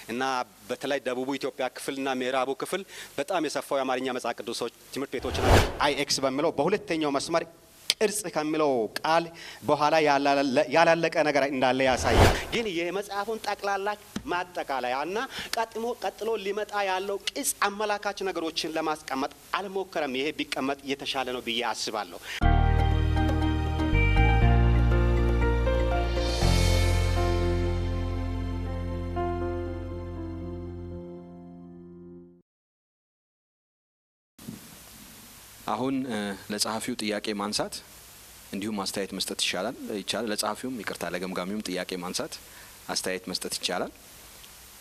እና በተለይ ደቡቡ ኢትዮጵያ ክፍልና ምዕራቡ ክፍል በጣም የሰፋው የአማርኛ መጽሐፍ ቅዱሶች ትምህርት ቤቶች ናቸው። አይኤክስ በሚለው በሁለተኛው መስመር ቅርጽ ከሚለው ቃል በኋላ ያላለቀ ነገር እንዳለ ያሳያል። ግን የመጽሐፉን ጠቅላላ ማጠቃለያና ቀጥሎ ሊመጣ ያለው ቅጽ አመላካች ነገሮችን ለማስቀመጥ አልሞከረም። ይሄ ቢቀመጥ የተሻለ ነው ብዬ አስባለሁ። አሁን ለጸሐፊው ጥያቄ ማንሳት እንዲሁም አስተያየት መስጠት ይቻላል። ለጸሐፊውም ይቅርታ ለገምጋሚውም ጥያቄ ማንሳት አስተያየት መስጠት ይቻላል።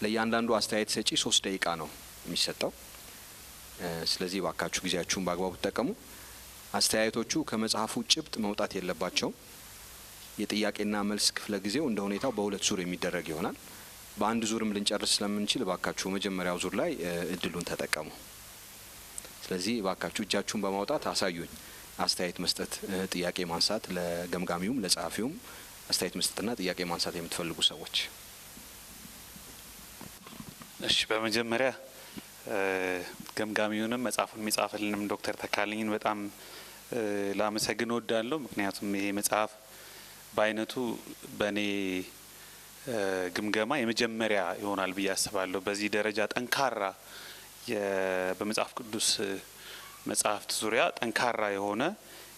ለእያንዳንዱ አስተያየት ሰጪ 3 ደቂቃ ነው የሚሰጠው። ስለዚህ ባካችሁ ጊዜያችሁን በአግባቡ ተጠቀሙ። አስተያየቶቹ ከመጽሐፉ ጭብጥ መውጣት የለባቸው። የጥያቄና መልስ ክፍለ ጊዜው እንደ ሁኔታው በሁለት ዙር የሚደረግ ይሆናል። በአንድ ዙርም ልንጨርስ ስለምንችል ባካችሁ መጀመሪያው ዙር ላይ እድሉን ተጠቀሙ። ስለዚህ ባካችሁ እጃችሁን በማውጣት አሳዩኝ። አስተያየት መስጠት፣ ጥያቄ ማንሳት፣ ለገምጋሚውም ለጸሐፊውም አስተያየት መስጠትና ጥያቄ ማንሳት የምትፈልጉ ሰዎች። እሺ፣ በመጀመሪያ ገምጋሚውንም መጽሐፉን የሚጻፈልንም ዶክተር ተካልኝን በጣም ላመሰግን እወዳለሁ። ምክንያቱም ይሄ መጽሐፍ በአይነቱ በእኔ ግምገማ የመጀመሪያ ይሆናል ብዬ አስባለሁ። በዚህ ደረጃ ጠንካራ በመጽሐፍ ቅዱስ መጽሐፍት ዙሪያ ጠንካራ የሆነ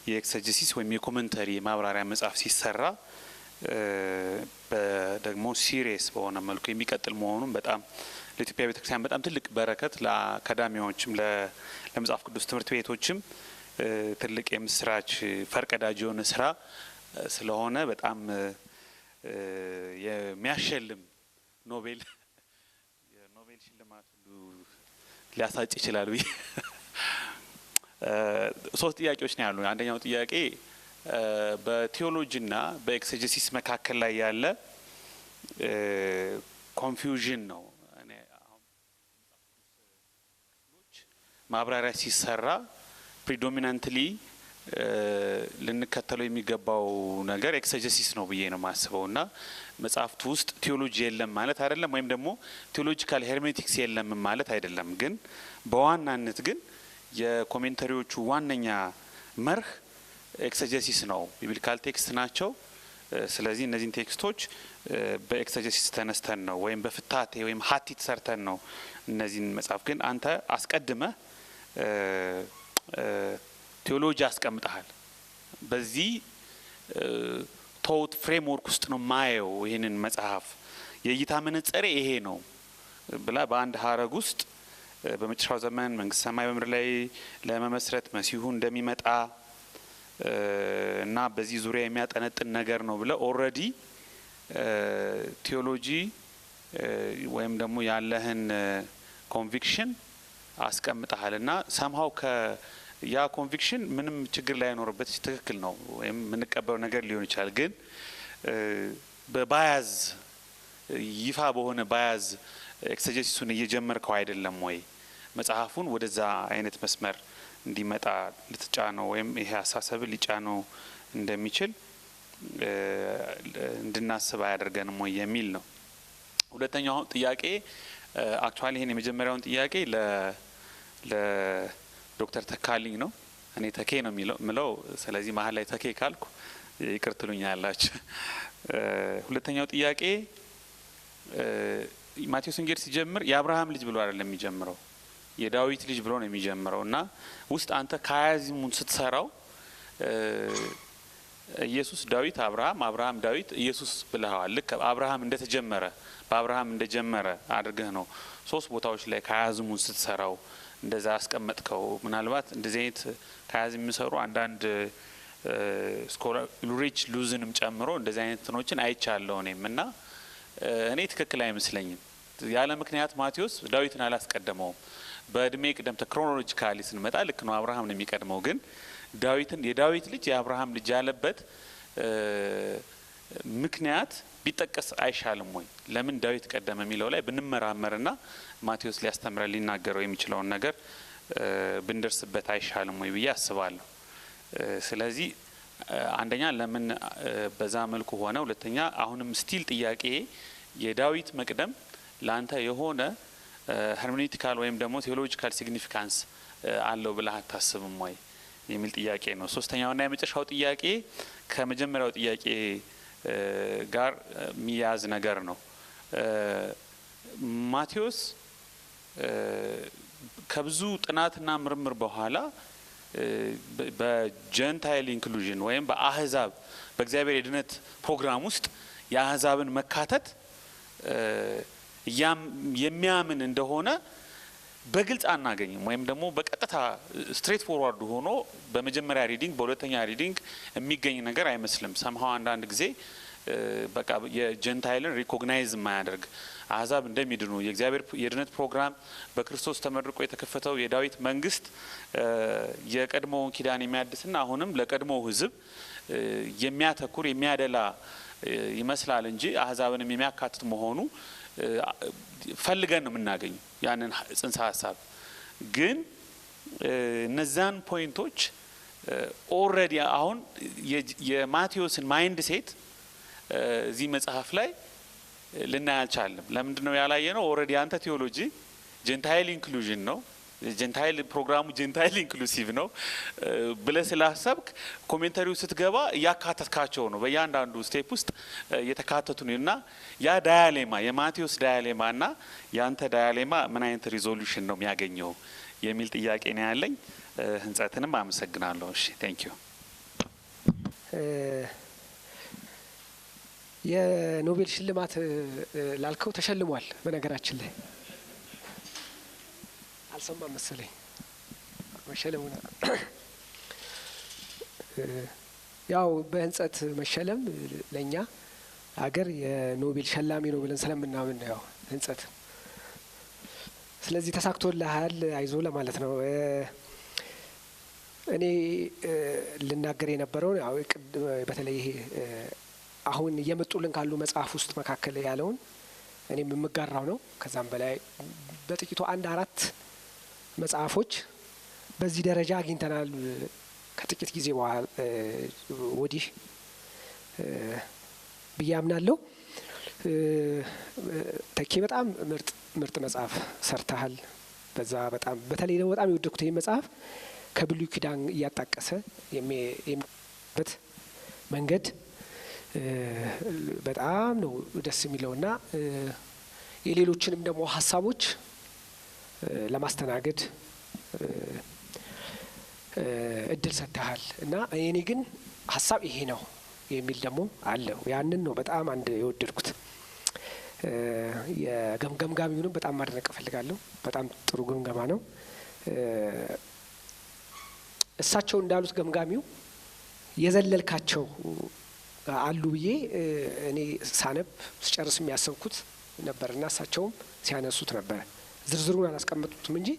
የኤክሰጀሲስ ወይም የኮሜንተሪ ማብራሪያ መጽሐፍ ሲሰራ ደግሞ ሲሪየስ በሆነ መልኩ የሚቀጥል መሆኑን በጣም ለኢትዮጵያ ቤተክርስቲያን በጣም ትልቅ በረከት፣ ለአካዳሚዎችም ለመጽሐፍ ቅዱስ ትምህርት ቤቶችም ትልቅ የምስራች ፈርቀዳጅ የሆነ ስራ ስለሆነ በጣም የሚያሸልም ኖቤል ሽልማት ሁሉ ሊያሳጭ ይችላል ብዬ 3 ጥያቄዎች ነው ያሉኝ። አንደኛው ጥያቄ በቴዎሎጂና በኤክሰጀሲስ መካከል ላይ ያለ ኮንፊውዥን ነው። እኔ አሁን ማብራሪያ ሲሰራ ፕሪዶሚናንትሊ ልንከተለው የሚገባው ነገር ኤክሰጀሲስ ነው ብዬ ነው ማስበውና መጽሐፍቱ ውስጥ ቴዎሎጂ የለም ማለት አይደለም፣ ወይም ደግሞ ቴዎሎጂካል ሄርሜቲክስ የለም ማለት አይደለም። ግን በዋናነት ግን የኮሜንተሪዎቹ ዋነኛ መርህ ኤክሰጀሲስ ነው፣ ቢብሊካል ቴክስት ናቸው። ስለዚህ እነዚህን ቴክስቶች በኤክሰጀሲስ ተነስተን ነው ወይም በፍታቴ ወይም ሀቲት ሰርተን ነው እነዚህን መጽሐፍ ግን አንተ አስቀድመህ ቴዎሎጂ አስቀምጠሃል። በዚህ ቶት ፍሬምወርክ ውስጥ ነው ማየው ይህንን መጽሐፍ የእይታ መነጽሬ ይሄ ነው ብላ በአንድ ሀረግ ውስጥ በመጨረሻው ዘመን መንግስተ ሰማይ በምድር ላይ ለመመስረት መሲሁ እንደሚመጣ እና በዚህ ዙሪያ የሚያጠነጥን ነገር ነው ብለ ኦልሬዲ ቴዎሎጂ ወይም ደግሞ ያለህን ኮንቪክሽን አስቀምጠሃልና ሰምሃው ያ ኮንቪክሽን ምንም ችግር ላይ ያኖርበት ትክክል ነው ወይም የምንቀበለው ነገር ሊሆን ይችላል። ግን በባያዝ ይፋ በሆነ ባያዝ ኤክሰጀሲሱን እየጀመርከው አይደለም ወይ መጽሐፉን ወደዛ አይነት መስመር እንዲመጣ ልትጫነው ወይም ይሄ አሳሰብ ሊጫነው እንደሚችል እንድናስብ አያደርገንም ወይ የሚል ነው። ሁለተኛው ጥያቄ አክቹአሊ ይሄን የመጀመሪያውን ጥያቄ ዶክተር ተካልኝ ነው። እኔ ተኬ ነው ምለው። ስለዚህ መሀል ላይ ተኬ ካልኩ ይቅር ትሉኛላችሁ። ሁለተኛው ጥያቄ ማቴዎስ ወንጌል ሲጀምር የአብርሃም ልጅ ብሎ አይደለም የሚጀምረው፣ የዳዊት ልጅ ብሎ ነው የሚጀምረው እና ውስጥ አንተ ካያዚሙን ስትሰራው ኢየሱስ ዳዊት አብርሃም፣ አብርሃም ዳዊት ኢየሱስ ብለዋል። ልክ አብርሃም እንደተጀመረ በአብርሃም እንደጀመረ አድርገህ ነው 3 ቦታዎች ላይ ካያዚሙን ስትሰራው እንደዛ አስቀመጥከው። ምናልባት እንደዚህ አይነት ካያዚም የሚሰሩ አንዳንድ ስኮላር ሉሪች ሉዝንም ጨምሮ እንደዚህ አይነት እንትኖችን አይቻለሁ እኔም እና እኔ ትክክል አይመስለኝም። ያለ ምክንያት ማቴዎስ ዳዊትን አላስቀደመውም። በእድሜ ቅደም ክሮኖሎጂካሊ ስንመጣ ልክ ነው አብርሃም ነው የሚቀድመው። ግን ዳዊትን የዳዊት ልጅ የአብርሃም ልጅ ያለበት ምክንያት ቢጠቀስ አይሻልም ወይ? ለምን ዳዊት ቀደመ የሚለው ላይ ብንመራመርና ማቴዎስ ሊያስተምረን ሊናገረው የሚችለውን ነገር ብንደርስበት አይሻልም ወይ ብዬ አስባለሁ። ስለዚህ አንደኛ ለምን በዛ መልኩ ሆነ፣ ሁለተኛ አሁንም ስቲል ጥያቄ የዳዊት መቅደም ላንተ የሆነ ሄርሜኔቲካል ወይም ደግሞ ቴዎሎጂካል ሲግኒፊካንስ አለው ብለህ አታስብም ወይ የሚል ጥያቄ ነው። ሶስተኛውና የመጨረሻው ጥያቄ ከመጀመሪያው ጥያቄ ጋር የሚያዝ ነገር ነው። ማቴዎስ ከብዙ ጥናትና ምርምር በኋላ በጀንታይል ኢንክሉዥን ወይም በአህዛብ በእግዚአብሔር የድነት ፕሮግራም ውስጥ የአህዛብን መካተት የሚያምን እንደሆነ በግልጽ አናገኝም። ወይም ደግሞ በቀጥታ ስትሬት ፎርዋርድ ሆኖ በመጀመሪያ ሪዲንግ በሁለተኛ ሪዲንግ የሚገኝ ነገር አይመስልም። ሰምሃው አንዳንድ ጊዜ በቃ የጀንታይልን ሪኮግናይዝ የማያደርግ አህዛብ እንደሚድኑ የእግዚአብሔር የድነት ፕሮግራም በክርስቶስ ተመርቆ የተከፈተው የዳዊት መንግስት የቀድሞውን ኪዳን የሚያድስና አሁንም ለቀድሞው ሕዝብ የሚያተኩር የሚያደላ ይመስላል እንጂ አህዛብንም የሚያካትት መሆኑ ፈልገን ነው የምናገኘው። ያንን ጽንሰ ሀሳብ ግን እነዛን ፖይንቶች ኦልሬዲ አሁን የማቴዎስን ማይንድ ሴት እዚህ መጽሐፍ ላይ ልናይ አልቻለም። ለምንድነው ያላየ ነው? ኦልሬዲ አንተ ቴዎሎጂ ጀንታይል ኢንክሉዥን ነው፣ ጀንታይል ፕሮግራሙ ጀንታይል ኢንክሉሲቭ ነው ብለህ ስላሰብክ ኮሜንታሪው ስትገባ እያካተትካቸው ነው። በእያንዳንዱ ስቴፕ ውስጥ የተካተቱ ነው እና ያ ዳያሌማ የማቴዎስ ዳያሌማ እና ያንተ ዳያሌማ ምን አይነት ሪዞሉሽን ነው የሚያገኘው የሚል ጥያቄ ነው ያለኝ። ህንጸትንም አመሰግናለሁ። እሺ ቴንክ ዩ። የኖቤል ሽልማት ላልከው ተሸልሟል። በነገራችን ላይ አልሰማም መሰለኝ መሸለሙና ያው በህንጸት መሸለም ለኛ ሀገር የኖቤል ሸላሚ ነው ብለን ስለምናምን ያው ህንጸት ስለዚህ ተሳክቶልሃል አይዞ ለማለት ነው። እኔ ልናገር የነበረው ያው በተለይ ይሄ አሁን እየመጡልን ካሉ መጽሐፍ ውስጥ መካከል ያለውን እኔም የምጋራው ነው። ከዛም በላይ በጥቂቱ 1-4 መጽሐፎች በዚህ ደረጃ አግኝተናል ከጥቂት ጊዜ በኋላ ወዲህ ብዬ አምናለሁ። ተኬ በጣም ምርጥ መጽሐፍ ሰርተሃል። በዛ በጣም በተለይ ደግሞ በጣም የወደድኩት ይህ መጽሐፍ ከብሉይ ኪዳን እያጣቀሰ የሚበት መንገድ በጣም ነው ደስ የሚለውና የሌሎችንም ደግሞ ሀሳቦች ለማስተናገድ እድል ሰጥተሃል እና እኔ ግን ሀሳብ ይሄ ነው የሚል ደግሞ አለው። ያንን ነው በጣም አንድ የወደድኩት። የገምጋሚውንም በጣም ማድነቅ እፈልጋለሁ። በጣም ጥሩ ግምገማ ነው። እሳቸው እንዳሉት ገምጋሚው የዘለልካቸው አሉ ብዬ እኔ ሳነብ ስጨርስ የሚያሰብኩት ነበርና እሳቸውም ሲያነሱት ነበረ። ዝርዝሩን አላስቀመጡትም እንጂ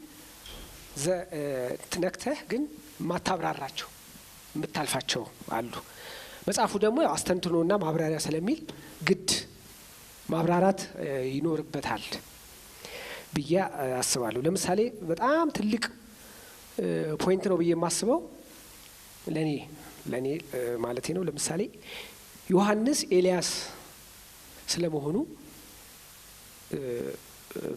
ነክተህ ግን ማታብራራቸው የምታልፋቸው አሉ። መጽሐፉ ደግሞ አስተንትኖና ማብራሪያ ስለሚል ግድ ማብራራት ይኖርበታል ብዬ አስባለሁ። ለምሳሌ በጣም ትልቅ ፖይንት ነው ብዬ የማስበው ለኔ ማለቴ ነው። ለምሳሌ ዮሐንስ ኤልያስ ስለመሆኑ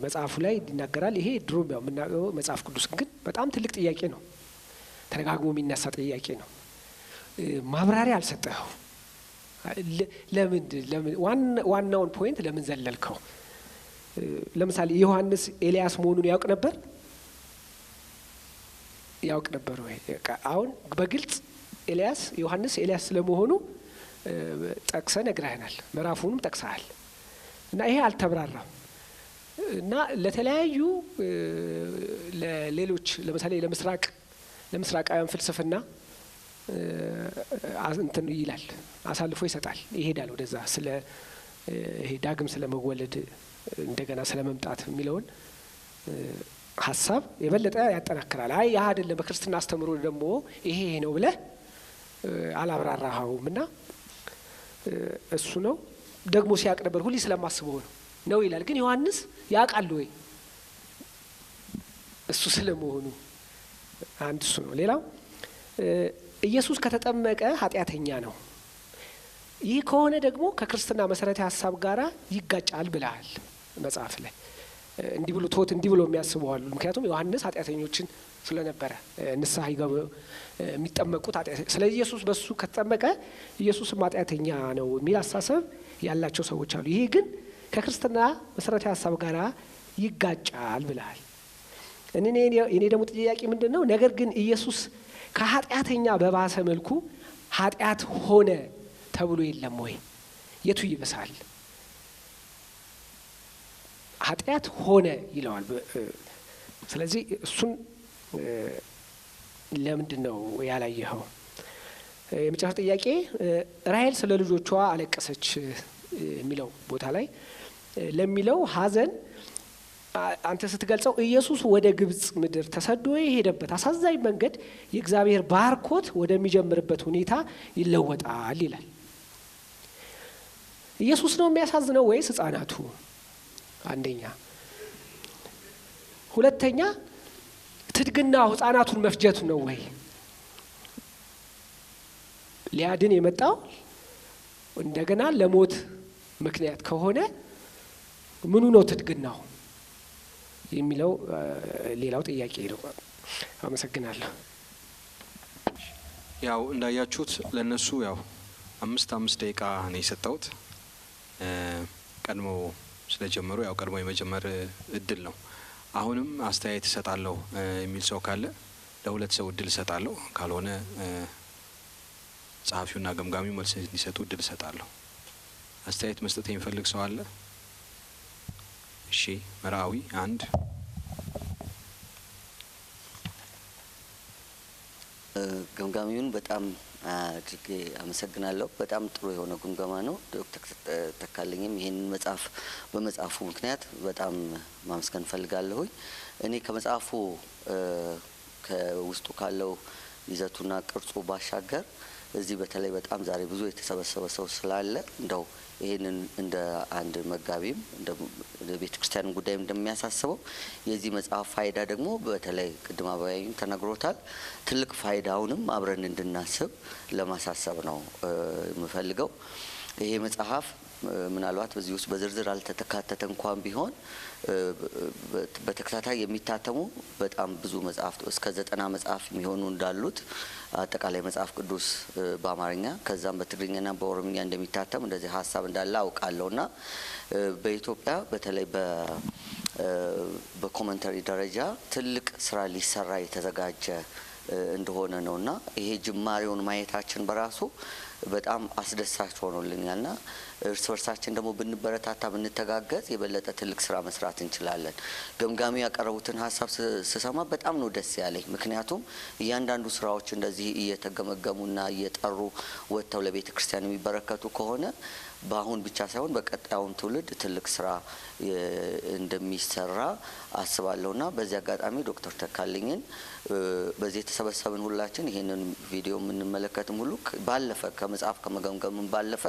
መጽሐፉ ላይ ይናገራል። ይሄ ድሮም ያው የምናውቀው መጽሐፍ ቅዱስ ግን በጣም ትልቅ ጥያቄ ነው። ተደጋግሞ የሚነሳ ጥያቄ ነው። ማብራሪያ አልሰጠኸው። ለምን ዋናውን ፖይንት ለምን ዘለልከው? ለምሳሌ ዮሐንስ ኤልያስ መሆኑን ያውቅ ነበር ወይ? አሁን በግልጽ ዮሐንስ ኤልያስ ስለመሆኑ ጠቅሰ ነግረህናል። ምዕራፉንም ጠቅሰሃል እና ይሄ አልተብራራም እና ለተለያዩ ለሌሎች ለምሳሌ ለምስራቃውያን ፍልስፍና እንትን ይላል፣ አሳልፎ ይሰጣል፣ ይሄዳል ወደዛ ስለ ይሄ ዳግም ስለ መወለድ እንደገና ስለ መምጣት የሚለውን ሀሳብ የበለጠ ያጠናክራል። አይ ያ አይደለም በክርስትና አስተምሮ ደግሞ ይሄ ነው ብለህ አላብራራኸውም እና እሱ ነው ደግሞ ሲያቅ ነበር ሁሌ ስለማስበው ነው ይላል። ግን ዮሐንስ ያውቃል ወይ እሱ ስለመሆኑ? አንድ እሱ ነው። ሌላው ኢየሱስ ከተጠመቀ ኃጢአተኛ ነው። ይህ ከሆነ ደግሞ ከክርስትና መሰረታዊ ሀሳብ ጋር ይጋጫል ብለሃል። መጽሐፍ ላይ እንዲህ ብሎ ቶት እንዲህ ብሎ የሚያስበዋሉ። ምክንያቱም ዮሐንስ ኃጢአተኞችን ስለነበረ ንስሐ ይገቡ የሚጠመቁት ኃጢአተኞች፣ ስለዚህ ኢየሱስ በሱ ከተጠመቀ ኢየሱስም ኃጢአተኛ ነው የሚል አስተሳሰብ ያላቸው ሰዎች አሉ። ይሄ ግን ከክርስትና መሰረታዊ ሀሳብ ጋር ይጋጫል ብለሃል። እኔ ደግሞ ጥያቄ ምንድን ነው? ነገር ግን ኢየሱስ ከኃጢአተኛ በባሰ መልኩ ኃጢአት ሆነ ተብሎ የለም ወይ? የቱ ይብሳል? ኃጢአት ሆነ ይለዋል። ስለዚህ እሱን ለምንድን ነው ያላየኸው? የመጨረሻ ጥያቄ ራሔል ስለ ልጆቿ አለቀሰች የሚለው ቦታ ላይ ለሚለው ሐዘን አንተ ስትገልጸው ኢየሱስ ወደ ግብጽ ምድር ተሰዶ የሄደበት አሳዛኝ መንገድ የእግዚአብሔር ባርኮት ወደሚጀምርበት ሁኔታ ይለወጣል ይላል። ኢየሱስ ነው የሚያሳዝነው ወይስ ሕፃናቱ? አንደኛ። ሁለተኛ ትድግናው ሕፃናቱን መፍጀቱ ነው ወይ? ሊያድን የመጣው እንደገና ለሞት ምክንያት ከሆነ ምኑ ነው ትድግናው የሚለው ሌላው ጥያቄ ነው። አመሰግናለሁ። ያው እንዳያችሁት ለነሱ ያው 5 ደቂቃ ነው የሰጠሁት። ቀድሞ ስለጀመሩ ያው ቀድሞ የመጀመር እድል ነው። አሁንም አስተያየት እሰጣለሁ የሚል ሰው ካለ ለሁለት ሰው እድል እሰጣለሁ። ካልሆነ ጸሐፊውና ገምጋሚው መልስ እንዲሰጡ እድል እሰጣለሁ። አስተያየት መስጠት የሚፈልግ ሰው አለ? እሺ፣ መራዊ አንድ። ገምጋሚውን በጣም አድርጌ አመሰግናለሁ። በጣም ጥሩ የሆነ ግምገማ ነው። ዶክተር ተካልኝም ይሄንን መጽሐፍ በመጽሐፉ ምክንያት በጣም ማመስገን ፈልጋለሁኝ። እኔ ከመጽሐፉ ከውስጡ ካለው ይዘቱና ቅርጹ ባሻገር እዚህ በተለይ በጣም ዛሬ ብዙ የተሰበሰበ ሰው ስላለ እንደው ይሄንን እንደ አንድ መጋቢም እንደ ቤተ ክርስቲያን ጉዳይም እንደሚያሳስበው የዚህ መጽሐፍ ፋይዳ ደግሞ በተለይ ቅድም አባይም ተነግሮታል። ትልቅ ፋይዳውንም አብረን እንድናስብ ለማሳሰብ ነው የምፈልገው። ይሄ መጽሐፍ ምናልባት በዚህ ውስጥ በዝርዝር አልተካተተ እንኳን ቢሆን በተከታታይ የሚታተሙ በጣም ብዙ መጽሐፍት እስከ 90 መጽሐፍ የሚሆኑ እንዳሉት አጠቃላይ መጽሐፍ ቅዱስ በአማርኛ ከዛም በትግርኛና በኦሮምኛ እንደሚታተም እንደዚህ ሀሳብ እንዳለ አውቃለሁና በኢትዮጵያ በተለይ በኮሜንተሪ ደረጃ ትልቅ ስራ ሊሰራ የተዘጋጀ እንደሆነ ነውና ይሄ ጅማሬውን ማየታችን በራሱ በጣም አስደሳች ሆኖልኛልና እርስ በርሳችን ደግሞ ብንበረታታ ብንተጋገዝ የበለጠ ትልቅ ስራ መስራት እንችላለን። ገምጋሚ ያቀረቡትን ሀሳብ ስሰማ በጣም ነው ደስ ያለኝ። ምክንያቱም እያንዳንዱ ስራዎች እንደዚህ እየተገመገሙና እየጠሩ ወጥተው ለቤተ ክርስቲያን የሚበረከቱ ከሆነ በአሁን ብቻ ሳይሆን በቀጣዩም ትውልድ ትልቅ ስራ እንደሚሰራ አስባለሁና በዚህ አጋጣሚ ዶክተር ተካልኝን በዚህ የተሰበሰብን ሁላችን ይሄንን ቪዲዮ የምንመለከትም ሁሉ ባለፈ ከመጽሐፍ ከመገምገም ባለፈ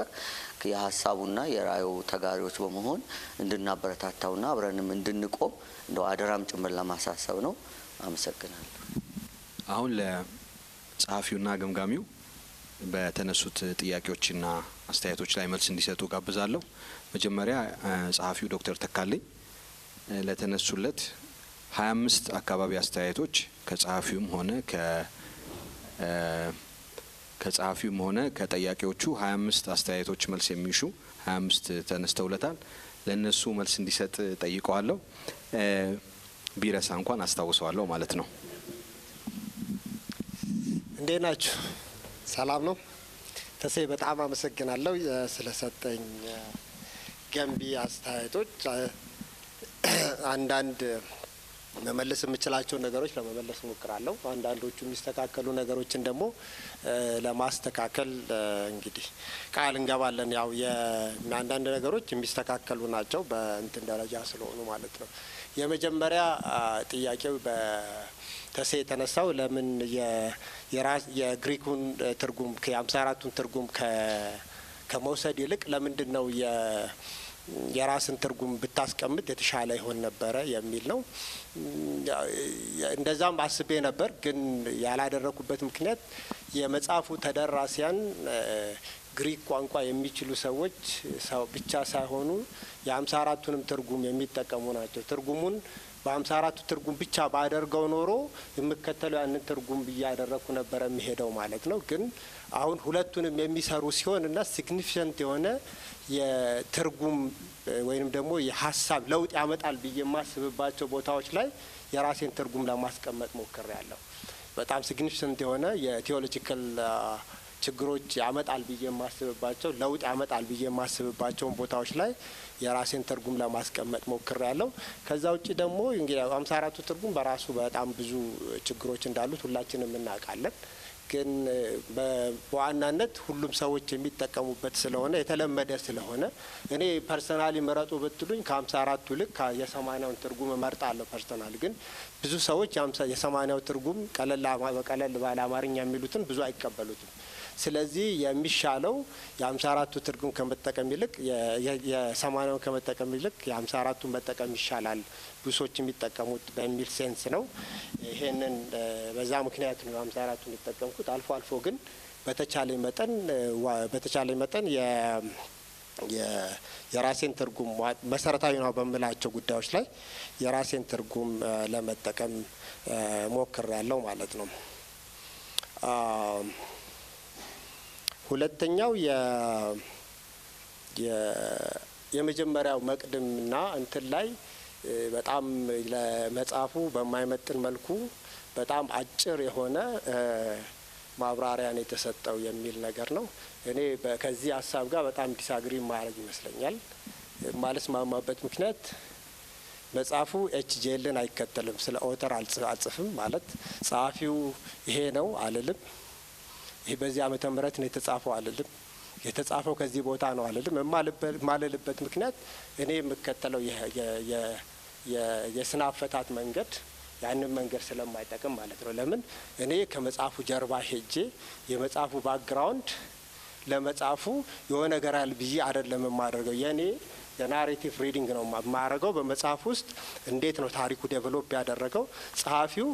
የሀሳቡና የራእዩ ተጋሪዎች በመሆን እንድናበረታታውና አብረንም እንድንቆም እንደው አደራም ጭምር ለማሳሰብ ነው። አመሰግናለሁ። አሁን ለጸሐፊውና ገምጋሚው በተነሱት ጥያቄዎችና አስተያየቶች ላይ መልስ እንዲሰጡ ጋብዛለሁ። መጀመሪያ ጸሐፊው ዶክተር ተካልኝ ለተነሱለት 25 አካባቢ አስተያየቶች ከጸሐፊውም ሆነ ከጠያቂዎቹ 25 አስተያየቶች መልስ የሚሹ 25 ተነስተውለታል። ለነሱ መልስ እንዲሰጥ ጠይቀዋለሁ። ቢረሳ እንኳን አስታውሰዋለሁ ማለት ነው። እንዴት ናችሁ? ሰላም ነው። ተሴ በጣም አመሰግናለሁ ስለሰጠኝ ገንቢ አስተያየቶች። አንዳንድ መመለስ የምችላቸው ነገሮች ለመመለስ እሞክራለሁ። አንዳንዶቹ የሚስተካከሉ ነገሮችን ደግሞ ለማስተካከል እንግዲህ ቃል እንገባለን። ያው አንዳንድ ነገሮች የሚስተካከሉ ናቸው በእንትን ደረጃ ስለሆኑ ማለት ነው። የመጀመሪያ ጥያቄው በተሴ የተነሳው ለምን የግሪኩን ትርጉም ከ54ቱን ትርጉም ከመውሰድ ይልቅ ለምንድን ነው የራስን ትርጉም ብታስቀምጥ የተሻለ ይሆን ነበረ የሚል ነው። እንደዛም አስቤ ነበር፣ ግን ያላደረኩበት ምክንያት የመጽሐፉ ተደራሲያን ግሪክ ቋንቋ የሚችሉ ሰዎች ብቻ ሳይሆኑ የ54ቱንም ትርጉም የሚጠቀሙ ናቸው። ትርጉሙን በ54ቱ ትርጉም ብቻ ባደርገው ኖሮ የምከተለው ያንን ትርጉም እያደረኩ ነበረ የሚሄደው ማለት ነው። ግን አሁን ሁለቱንም የሚሰሩ ሲሆን እና ሲግኒፊካንት የሆነ የትርጉም ወይም ደግሞ የሀሳብ ለውጥ ያመጣል ብዬ የማስብባቸው ቦታዎች ላይ የራሴን ትርጉም ለማስቀመጥ ሞክሬያለሁ። በጣም ሲግኒፊካንት የሆነ የቴዎሎጂካል ችግሮች ያመጣል ብዬ የማስብባቸው ለውጥ ያመጣል ብዬ የማስብባቸውን ቦታዎች ላይ የራሴን ትርጉም ለማስቀመጥ ሞክሬያለሁ። ከዛ ውጭ ደግሞ እንግዲህ 54ቱ ትርጉም በራሱ በጣም ብዙ ችግሮች እንዳሉት ሁላችንም እናውቃለን። ግን በዋናነት ሁሉም ሰዎች የሚጠቀሙበት ስለሆነ የተለመደ ስለሆነ እኔ ፐርሰናሊ ምረጡ ብትሉኝ ከ54ቱ ልክ የ80ውን ትርጉም እመርጣለሁ። ፐርሰናሊ ግን ብዙ ሰዎች የ80ው ትርጉም ቀለል ባለ አማርኛ የሚሉትን ብዙ አይቀበሉትም። ስለዚህ የሚሻለው የ54ቱ ትርጉም ከመጠቀም ይልቅ የ80ውን ከመጠቀም ይልቅ የ54ቱን መጠቀም ይሻላል ብዙ ሰዎች የሚጠቀሙት በሚል ሴንስ ነው። ይሄንን በዛ ምክንያት ነው 54ቱን የተጠቀምኩት። አልፎ አልፎ ግን በተቻለ መጠን የራሴን ትርጉም መሰረታዊ ነው በምላቸው ጉዳዮች ላይ የራሴን ትርጉም ለመጠቀም ሞክሬያለሁ ማለት ነው። ሁለተኛው የመጀመሪያው መቅድምና እንትን ላይ በጣም ለመጽሐፉ በማይመጥን መልኩ በጣም አጭር የሆነ ማብራሪያን የተሰጠው የሚል ነገር ነው። እኔ ከዚህ ሀሳብ ጋር በጣም ዲስአግሪ ማድረግ ይመስለኛል። ማለት ማማበት ምክንያት መጽሐፉ ኤችጄልን አይከተልም። ስለ ኦተር አልጽፍም ማለት ጸሐፊው ይሄ ነው አልልም። ይህ በዚህ ዓመተ ምህረት ነው የተጻፈው አልልም። የተጻፈው ከዚህ ቦታ ነው አልልም። የማልልበት ምክንያት እኔ የምከተለው የስነ አፈታት መንገድ ያንን መንገድ ስለማይጠቅም ማለት ነው። ለምን እኔ ከመጽሐፉ ጀርባ ሄጄ የመጽሐፉ ባክግራውንድ ለመጽሐፉ የሆነ ነገር አለ ብዬ አይደለም የማደርገው። የኔ የናሬቲቭ ሪዲንግ ነው የማደርገው። በመጽሐፍ ውስጥ እንዴት ነው ታሪኩ ዴቨሎፕ ያደረገው ጸሐፊው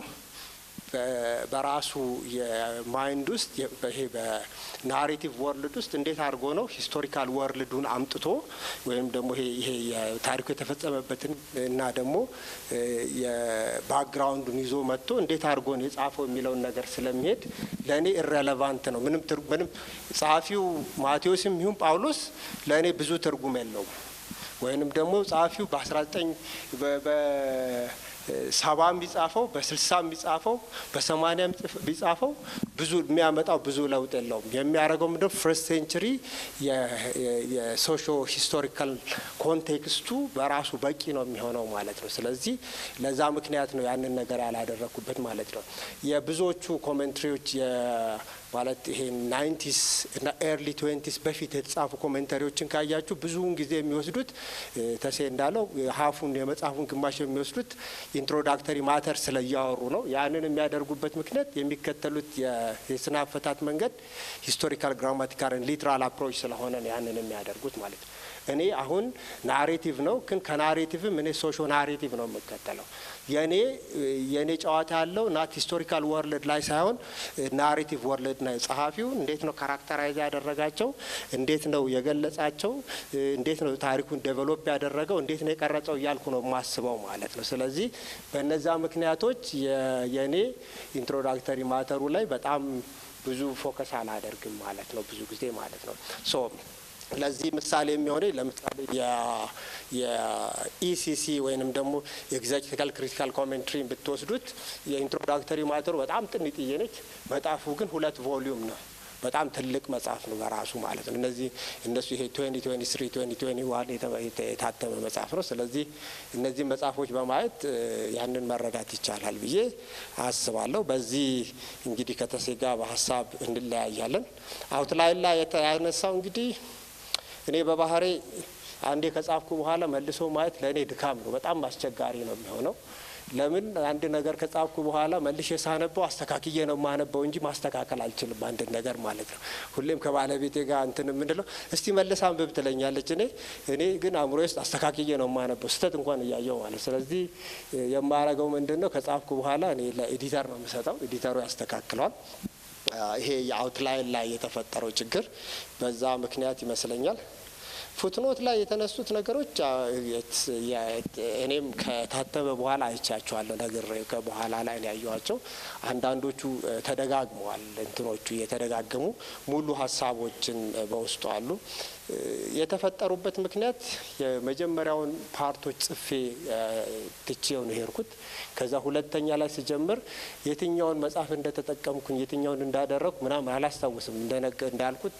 በራሱ የማይንድ ውስጥ ይሄ በናሬቲቭ ወርልድ ውስጥ እንዴት አድርጎ ነው ሂስቶሪካል ወርልዱን አምጥቶ ወይም ደግሞ ይሄ ታሪኩ የተፈጸመበትን እና ደግሞ የባክግራውንዱን ይዞ መጥቶ እንዴት አድርጎ ነው የጻፈው የሚለውን ነገር ስለሚሄድ ለእኔ ኢሬሌቫንት ነው። ምንም ጸሐፊው ማቴዎስም ይሁን ጳውሎስ ለእኔ ብዙ ትርጉም የለውም። ወይንም ደግሞ ጸሐፊው በ70 ቢጻፈው በ60 ቢጻፈው በ80 ቢጻፈው ብዙ የሚያመጣው ብዙ ለውጥ የለውም። የሚያደርገው ምንድነው ፈርስት ሴንቸሪ የሶሾ ሂስቶሪካል ኮንቴክስቱ በራሱ በቂ ነው የሚሆነው ማለት ነው። ስለዚህ ለዛ ምክንያት ነው ያንን ነገር ያላደረኩበት ማለት ነው። የብዙዎቹ ኮሜንትሪዎች ማለት ይሄ 90s እና ኤርሊ 20s በፊት የተጻፉ ኮሜንታሪዎችን ካያችሁ ብዙውን ጊዜ የሚወስዱት ተሴ እንዳለው ሀፉን የመጽሐፉን ግማሽ የሚወስዱት ኢንትሮዳክተሪ ማተር ስለያወሩ ነው። ያንን የሚያደርጉበት ምክንያት የሚከተሉት የስነ አፈታት መንገድ ሂስቶሪካል ግራማቲካል ሊትራል አፕሮች ስለሆነ ነው ያንን የሚያደርጉት ማለት ነው። እኔ አሁን ናሬቲቭ ነው፣ ግን ከናሬቲቭም እኔ ሶሾ ናሬቲቭ ነው የምከተለው። የኔ ጨዋታ ያለው ናት ሂስቶሪካል ወርልድ ላይ ሳይሆን ናሬቲቭ ወርልድ ነው። ጸሐፊው እንዴት ነው ካራክተራይዝ ያደረጋቸው፣ እንዴት ነው የገለጻቸው፣ እንዴት ነው ታሪኩን ዴቨሎፕ ያደረገው፣ እንዴት ነው የቀረጸው እያልኩ ነው የማስበው ማለት ነው። ስለዚህ በእነዛ ምክንያቶች የኔ ኢንትሮዳክተሪ ማተሩ ላይ በጣም ብዙ ፎከስ አላደርግም ማለት ነው፣ ብዙ ጊዜ ማለት ነው። ለዚህ ምሳሌ የሚሆነው ለምሳሌ የኢሲሲ ወይንም ደግሞ ኤግዜክቲካል ክሪቲካል ኮሜንትሪ ብትወስዱት የኢንትሮዳክተሪ ማተሩ በጣም ጥንጥዬ ነች። መጽሐፉ ግን 2 ቮሊዩም ነው። በጣም ትልቅ መጽሐፍ ነው በራሱ ማለት ነው። እነሱ ይሄ 2023 2021 የታተመ መጽሐፍ ነው። ስለዚህ እነዚህ መጽሐፎች በማየት ያንን መረዳት ይቻላል ብዬ አስባለሁ። በዚህ እንግዲህ ከተሴ ጋር በሀሳብ እንለያያለን። አውትላይን ላይ ያነሳው እንግዲህ እኔ በባህሬ አንዴ ከጻፍኩ በኋላ መልሶ ማየት ለእኔ ድካም ነው፣ በጣም አስቸጋሪ ነው የሚሆነው። ለምን አንድ ነገር ከጻፍኩ በኋላ መልሼ ሳነበው አስተካክዬ ነው ማነበው እንጂ ማስተካከል አልችልም አንድ ነገር ማለት ነው። ሁሌም ከባለቤቴ ጋር እንትን የምንለው እስቲ መልሳ አንብብ ትለኛለች። እኔ ግን አእምሮዬ ውስጥ አስተካክዬ ነው ማነበው ስህተት እንኳን እያየው ማለት። ስለዚህ የማረገው ምንድነው ከጻፍኩ በኋላ እኔ ለኤዲተር ነው የምሰጠው፣ ኤዲተሩ ያስተካክለዋል። ይሄ የአውትላይን ላይ የተፈጠረው ችግር በዛ ምክንያት ይመስለኛል። ፉትኖት ላይ የተነሱት ነገሮች እኔም ከታተመ በኋላ አይቻቸዋለሁ። ነገር በኋላ ላይ ነው ያየኋቸው። አንዳንዶቹ ተደጋግመዋል። እንትኖቹ የተደጋገሙ ሙሉ ሀሳቦችን በውስጡ አሉ። የተፈጠሩበት ምክንያት የመጀመሪያውን ፓርቶች ጽፌ ትቼው ነው ሄድኩት። ከዛ ሁለተኛ ላይ ስጀምር የትኛውን መጽሐፍ እንደተጠቀምኩኝ የትኛውን እንዳደረግኩ ምናምን አላስታውስም። እንዳልኩት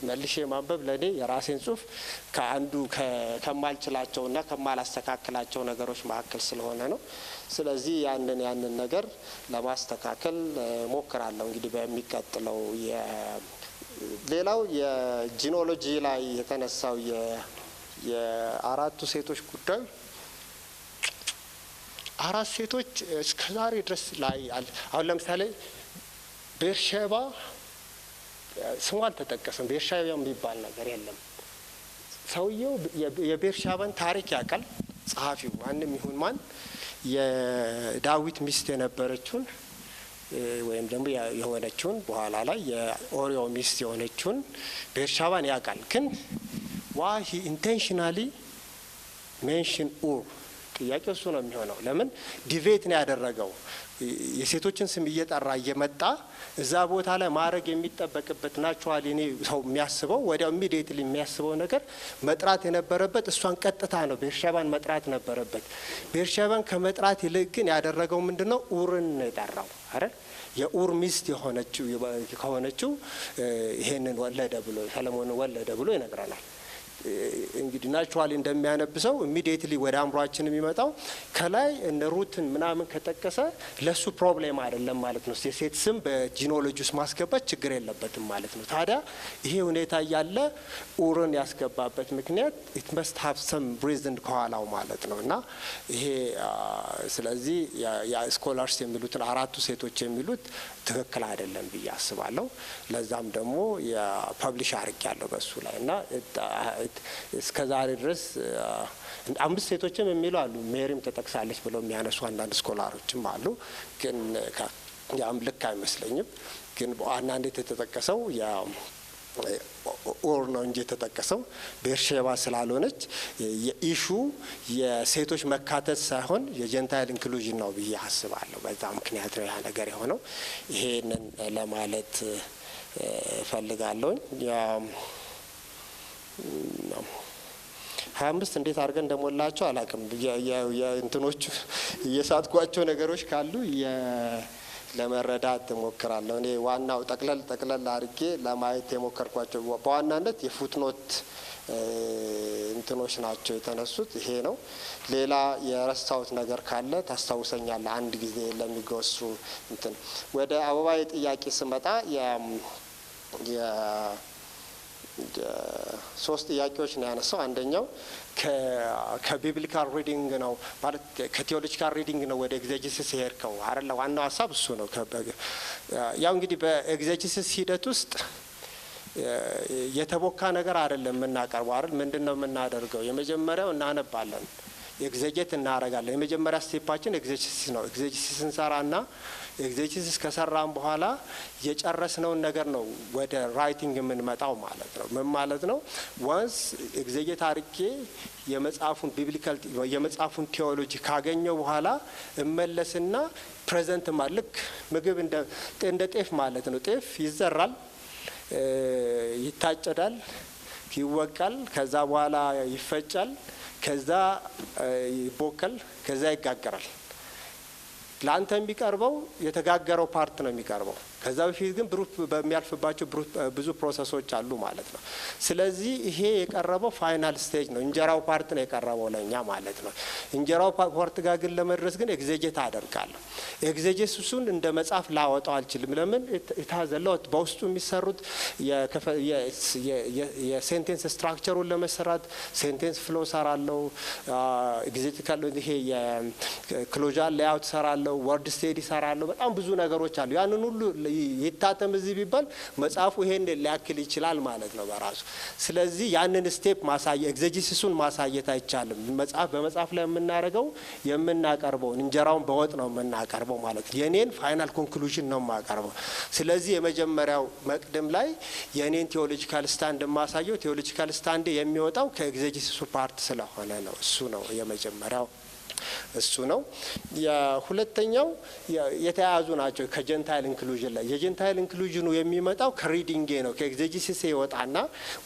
መልሼ ማንበብ ለእኔ የራሴን ጽሁፍ ከአንዱ ከማልችላቸውና ከማላስተካከላቸው ነገሮች መካከል ስለሆነ ነው። ስለዚህ ያንን ነገር ለማስተካከል ሞክራለሁ እንግዲህ በሚቀጥለው ሌላው የጂኖሎጂ ላይ የተነሳው የአራቱ ሴቶች ጉዳይ አራት ሴቶች እስከዛሬ ድረስ ላይ አሁን ለምሳሌ ቤርሼባ ስሟ አልተጠቀሰም። ቤርሼባ የሚባል ነገር የለም። ሰውየው የቤርሼባን ታሪክ ያውቃል። ጸሐፊው ማንም ይሁን ማን የዳዊት ሚስት የነበረችውን ወይም ደግሞ የሆነችውን በኋላ ላይ የኦሪዮ ሚስት የሆነችውን ቤርሼባን ያውቃል። ግን ዋይ ሂ ኢንቴንሽናሊ ሜንሽን ኡር ጥያቄው እሱ ነው የሚሆነው። ለምን ዲቬት ነው ያደረገው? የሴቶችን ስም እየጠራ እየመጣ እዛ ቦታ ላይ ማድረግ የሚጠበቅበት ናቹራሊ እኔ ሰው የሚያስበው ወዲያው ኢሚዲየትሊ የሚያስበው ነገር መጥራት የነበረበት እሷን ቀጥታ ነው፣ ቤርሼባን መጥራት ነበረበት። ቤርሼባን ከመጥራት ይልቅ ግን ያደረገው ምንድነው? ኡርን የጠራው አይደል? የኡር ሚስት የሆነችው ከሆነችው ይሄንን ወለደ ብሎ ሰለሞንን ወለደ ብሎ ይነግረናል። እንግዲህ ናቹራሊ እንደሚያነብሰው ኢሚዲየትሊ ወደ አእምሯችን የሚመጣው ከላይ እነ ሩትን ምናምን ከጠቀሰ ለሱ ፕሮብሌም አይደለም ማለት ነው። የሴት ስም በጂኖሎጂ ውስጥ ማስገባት ችግር የለበትም ማለት ነው። ታዲያ ይሄ ሁኔታ እያለ ኡርን ያስገባበት ምክንያት ኢት መስት ሃቭ ሰም ሪዝን ከኋላው ማለት ነው። እና ይሄ ስለዚህ የስኮላርስ የሚሉትን አራቱ ሴቶች የሚሉት ትክክል አይደለም ብዬ አስባለሁ። ለዛም ደግሞ የፐብሊሽ አርግ ያለው በሱ ላይ እና እስከዛሬ ድረስ አምስት ሴቶችም የሚሉ አሉ። ሜሪም ተጠቅሳለች ብለው የሚያነሱ አንዳንድ ስኮላሮችም አሉ። ግን ያም ልክ አይመስለኝም። ግን በዋናነት የተጠቀሰው ኡር ነው እንጂ የተጠቀሰው ቤርሼባ ስላልሆነች የኢሹ የሴቶች መካተት ሳይሆን የጀንታይል ኢንክሉዥን ነው ብዬ አስባለሁ። በዛ ምክንያት ነው ያ ነገር የሆነው። ይሄንን ለማለት ፈልጋለሁኝ። 25 እንዴት አድርገን እንደሞላቸው አላውቅም። የእንትኖቹ የሳትኳቸው ነገሮች ካሉ ለመረዳት እሞክራለሁ። እኔ ዋናው ጠቅለል አድርጌ ለማየት የሞከርኳቸው በዋናነት የፉትኖት እንትኖች ናቸው የተነሱት። ይሄ ነው። ሌላ የረሳሁት ነገር ካለ ታስታውሰኛለህ አንድ ጊዜ ለሚጎሱ እንትን። ወደ አበባዬ ጥያቄ ስመጣ ሶስት ጥያቄዎች ነው ያነሳው። አንደኛው ከቢብሊካል ሪዲንግ ነው ማለት ከቴዎሎጂካል ሪዲንግ ነው ወደ ኤግዜጂሲስ ሄድከው አይደለ? ዋናው ሀሳብ እሱ ነው። ያው እንግዲህ በኤግዜጂሲስ ሂደት ውስጥ የተቦካ ነገር አይደለም የምናቀርበው አይደል? ምንድነው የምናደርገው? የመጀመሪያው እናነባለን፣ ኤግዜጀት እናደርጋለን። የመጀመሪያ ስቴፓችን ኤግዜጂሲስ ነው። ኤግዜጂሲስ እንሰራና ኤግዜጂሲስ ከሰራን በኋላ የጨረስነውን ነገር ነው ወደ ራይቲንግ የምንመጣው ማለት ነው። ምን ማለት ነው? ዋንስ ኤግዜጀት አድርጌ የመጽሐፉን ቢብሊካል የመጽሐፉን ቴዎሎጂ ካገኘው በኋላ እመለስና ፕሬዘንት ልክ ምግብ እንደ ጤፍ ማለት ነው። ጤፍ ይዘራል፣ ይታጨዳል፣ ይወቃል፣ ከዛ በኋላ ይፈጫል፣ ከዛ ይቦካል፣ ከዛ ይጋገራል። ለአንተ የሚቀርበው የተጋገረው ፓርት ነው የሚቀርበው። ከዛ በፊት ግን ብሩክ በሚያልፍባቸው ብዙ ፕሮሰሶች አሉ ማለት ነው። ስለዚህ ይሄ የቀረበው ፋይናል ስቴጅ ነው። እንጀራው ፓርት ነው የቀረበው ለኛ ማለት ነው። እንጀራው ፓርት ጋር ግን ለመድረስ ግን ኤግዜጀት አደርጋለሁ። ኤግዜጀሱን እንደ መጽሐፍ ላወጣው አልችልም። ለምን የታዘለው በውስጡ የሚሰሩት የሴንቴንስ ስትራክቸሩን ለመሰራት ሴንቴንስ ፍሎ ሰራለው፣ ኤግዜቲካል ይሄ የክሎዛል ሌአውት ሰራለው፣ ወርድ ስቴዲ ሰራለው። በጣም ብዙ ነገሮች አሉ። ያንን ሁሉ ይታተም እዚህ ቢባል መጽሐፉ ይሄን ሊያክል ይችላል ማለት ነው በራሱ። ስለዚህ ያንን ስቴፕ ማሳየት ኤግዜጂሲሱን ማሳየት አይቻልም። መጽሐፍ በመጽሐፍ ላይ የምናደርገው የምናቀርበውን እንጀራውን በወጥ ነው የምናቀርበው ማለት ነው። የኔን ፋይናል ኮንክሉዥን ነው የማቀርበው። ስለዚህ የመጀመሪያው መቅደም ላይ የኔን ቴዎሎጂካል ስታንድ የማሳየው ቴዎሎጂካል ስታንድ የሚወጣው ከኤግዜጂሲሱ ፓርት ስለሆነ ነው። እሱ ነው የመጀመሪያው። እሱ ነው። የሁለተኛው የተያያዙ ናቸው ከጀንታይል ኢንክሉዥን ላይ። የጀንታይል ኢንክሉዥኑ የሚመጣው ከሪዲንጌ ነው። ከኤግዜጂሲስ ይወጣና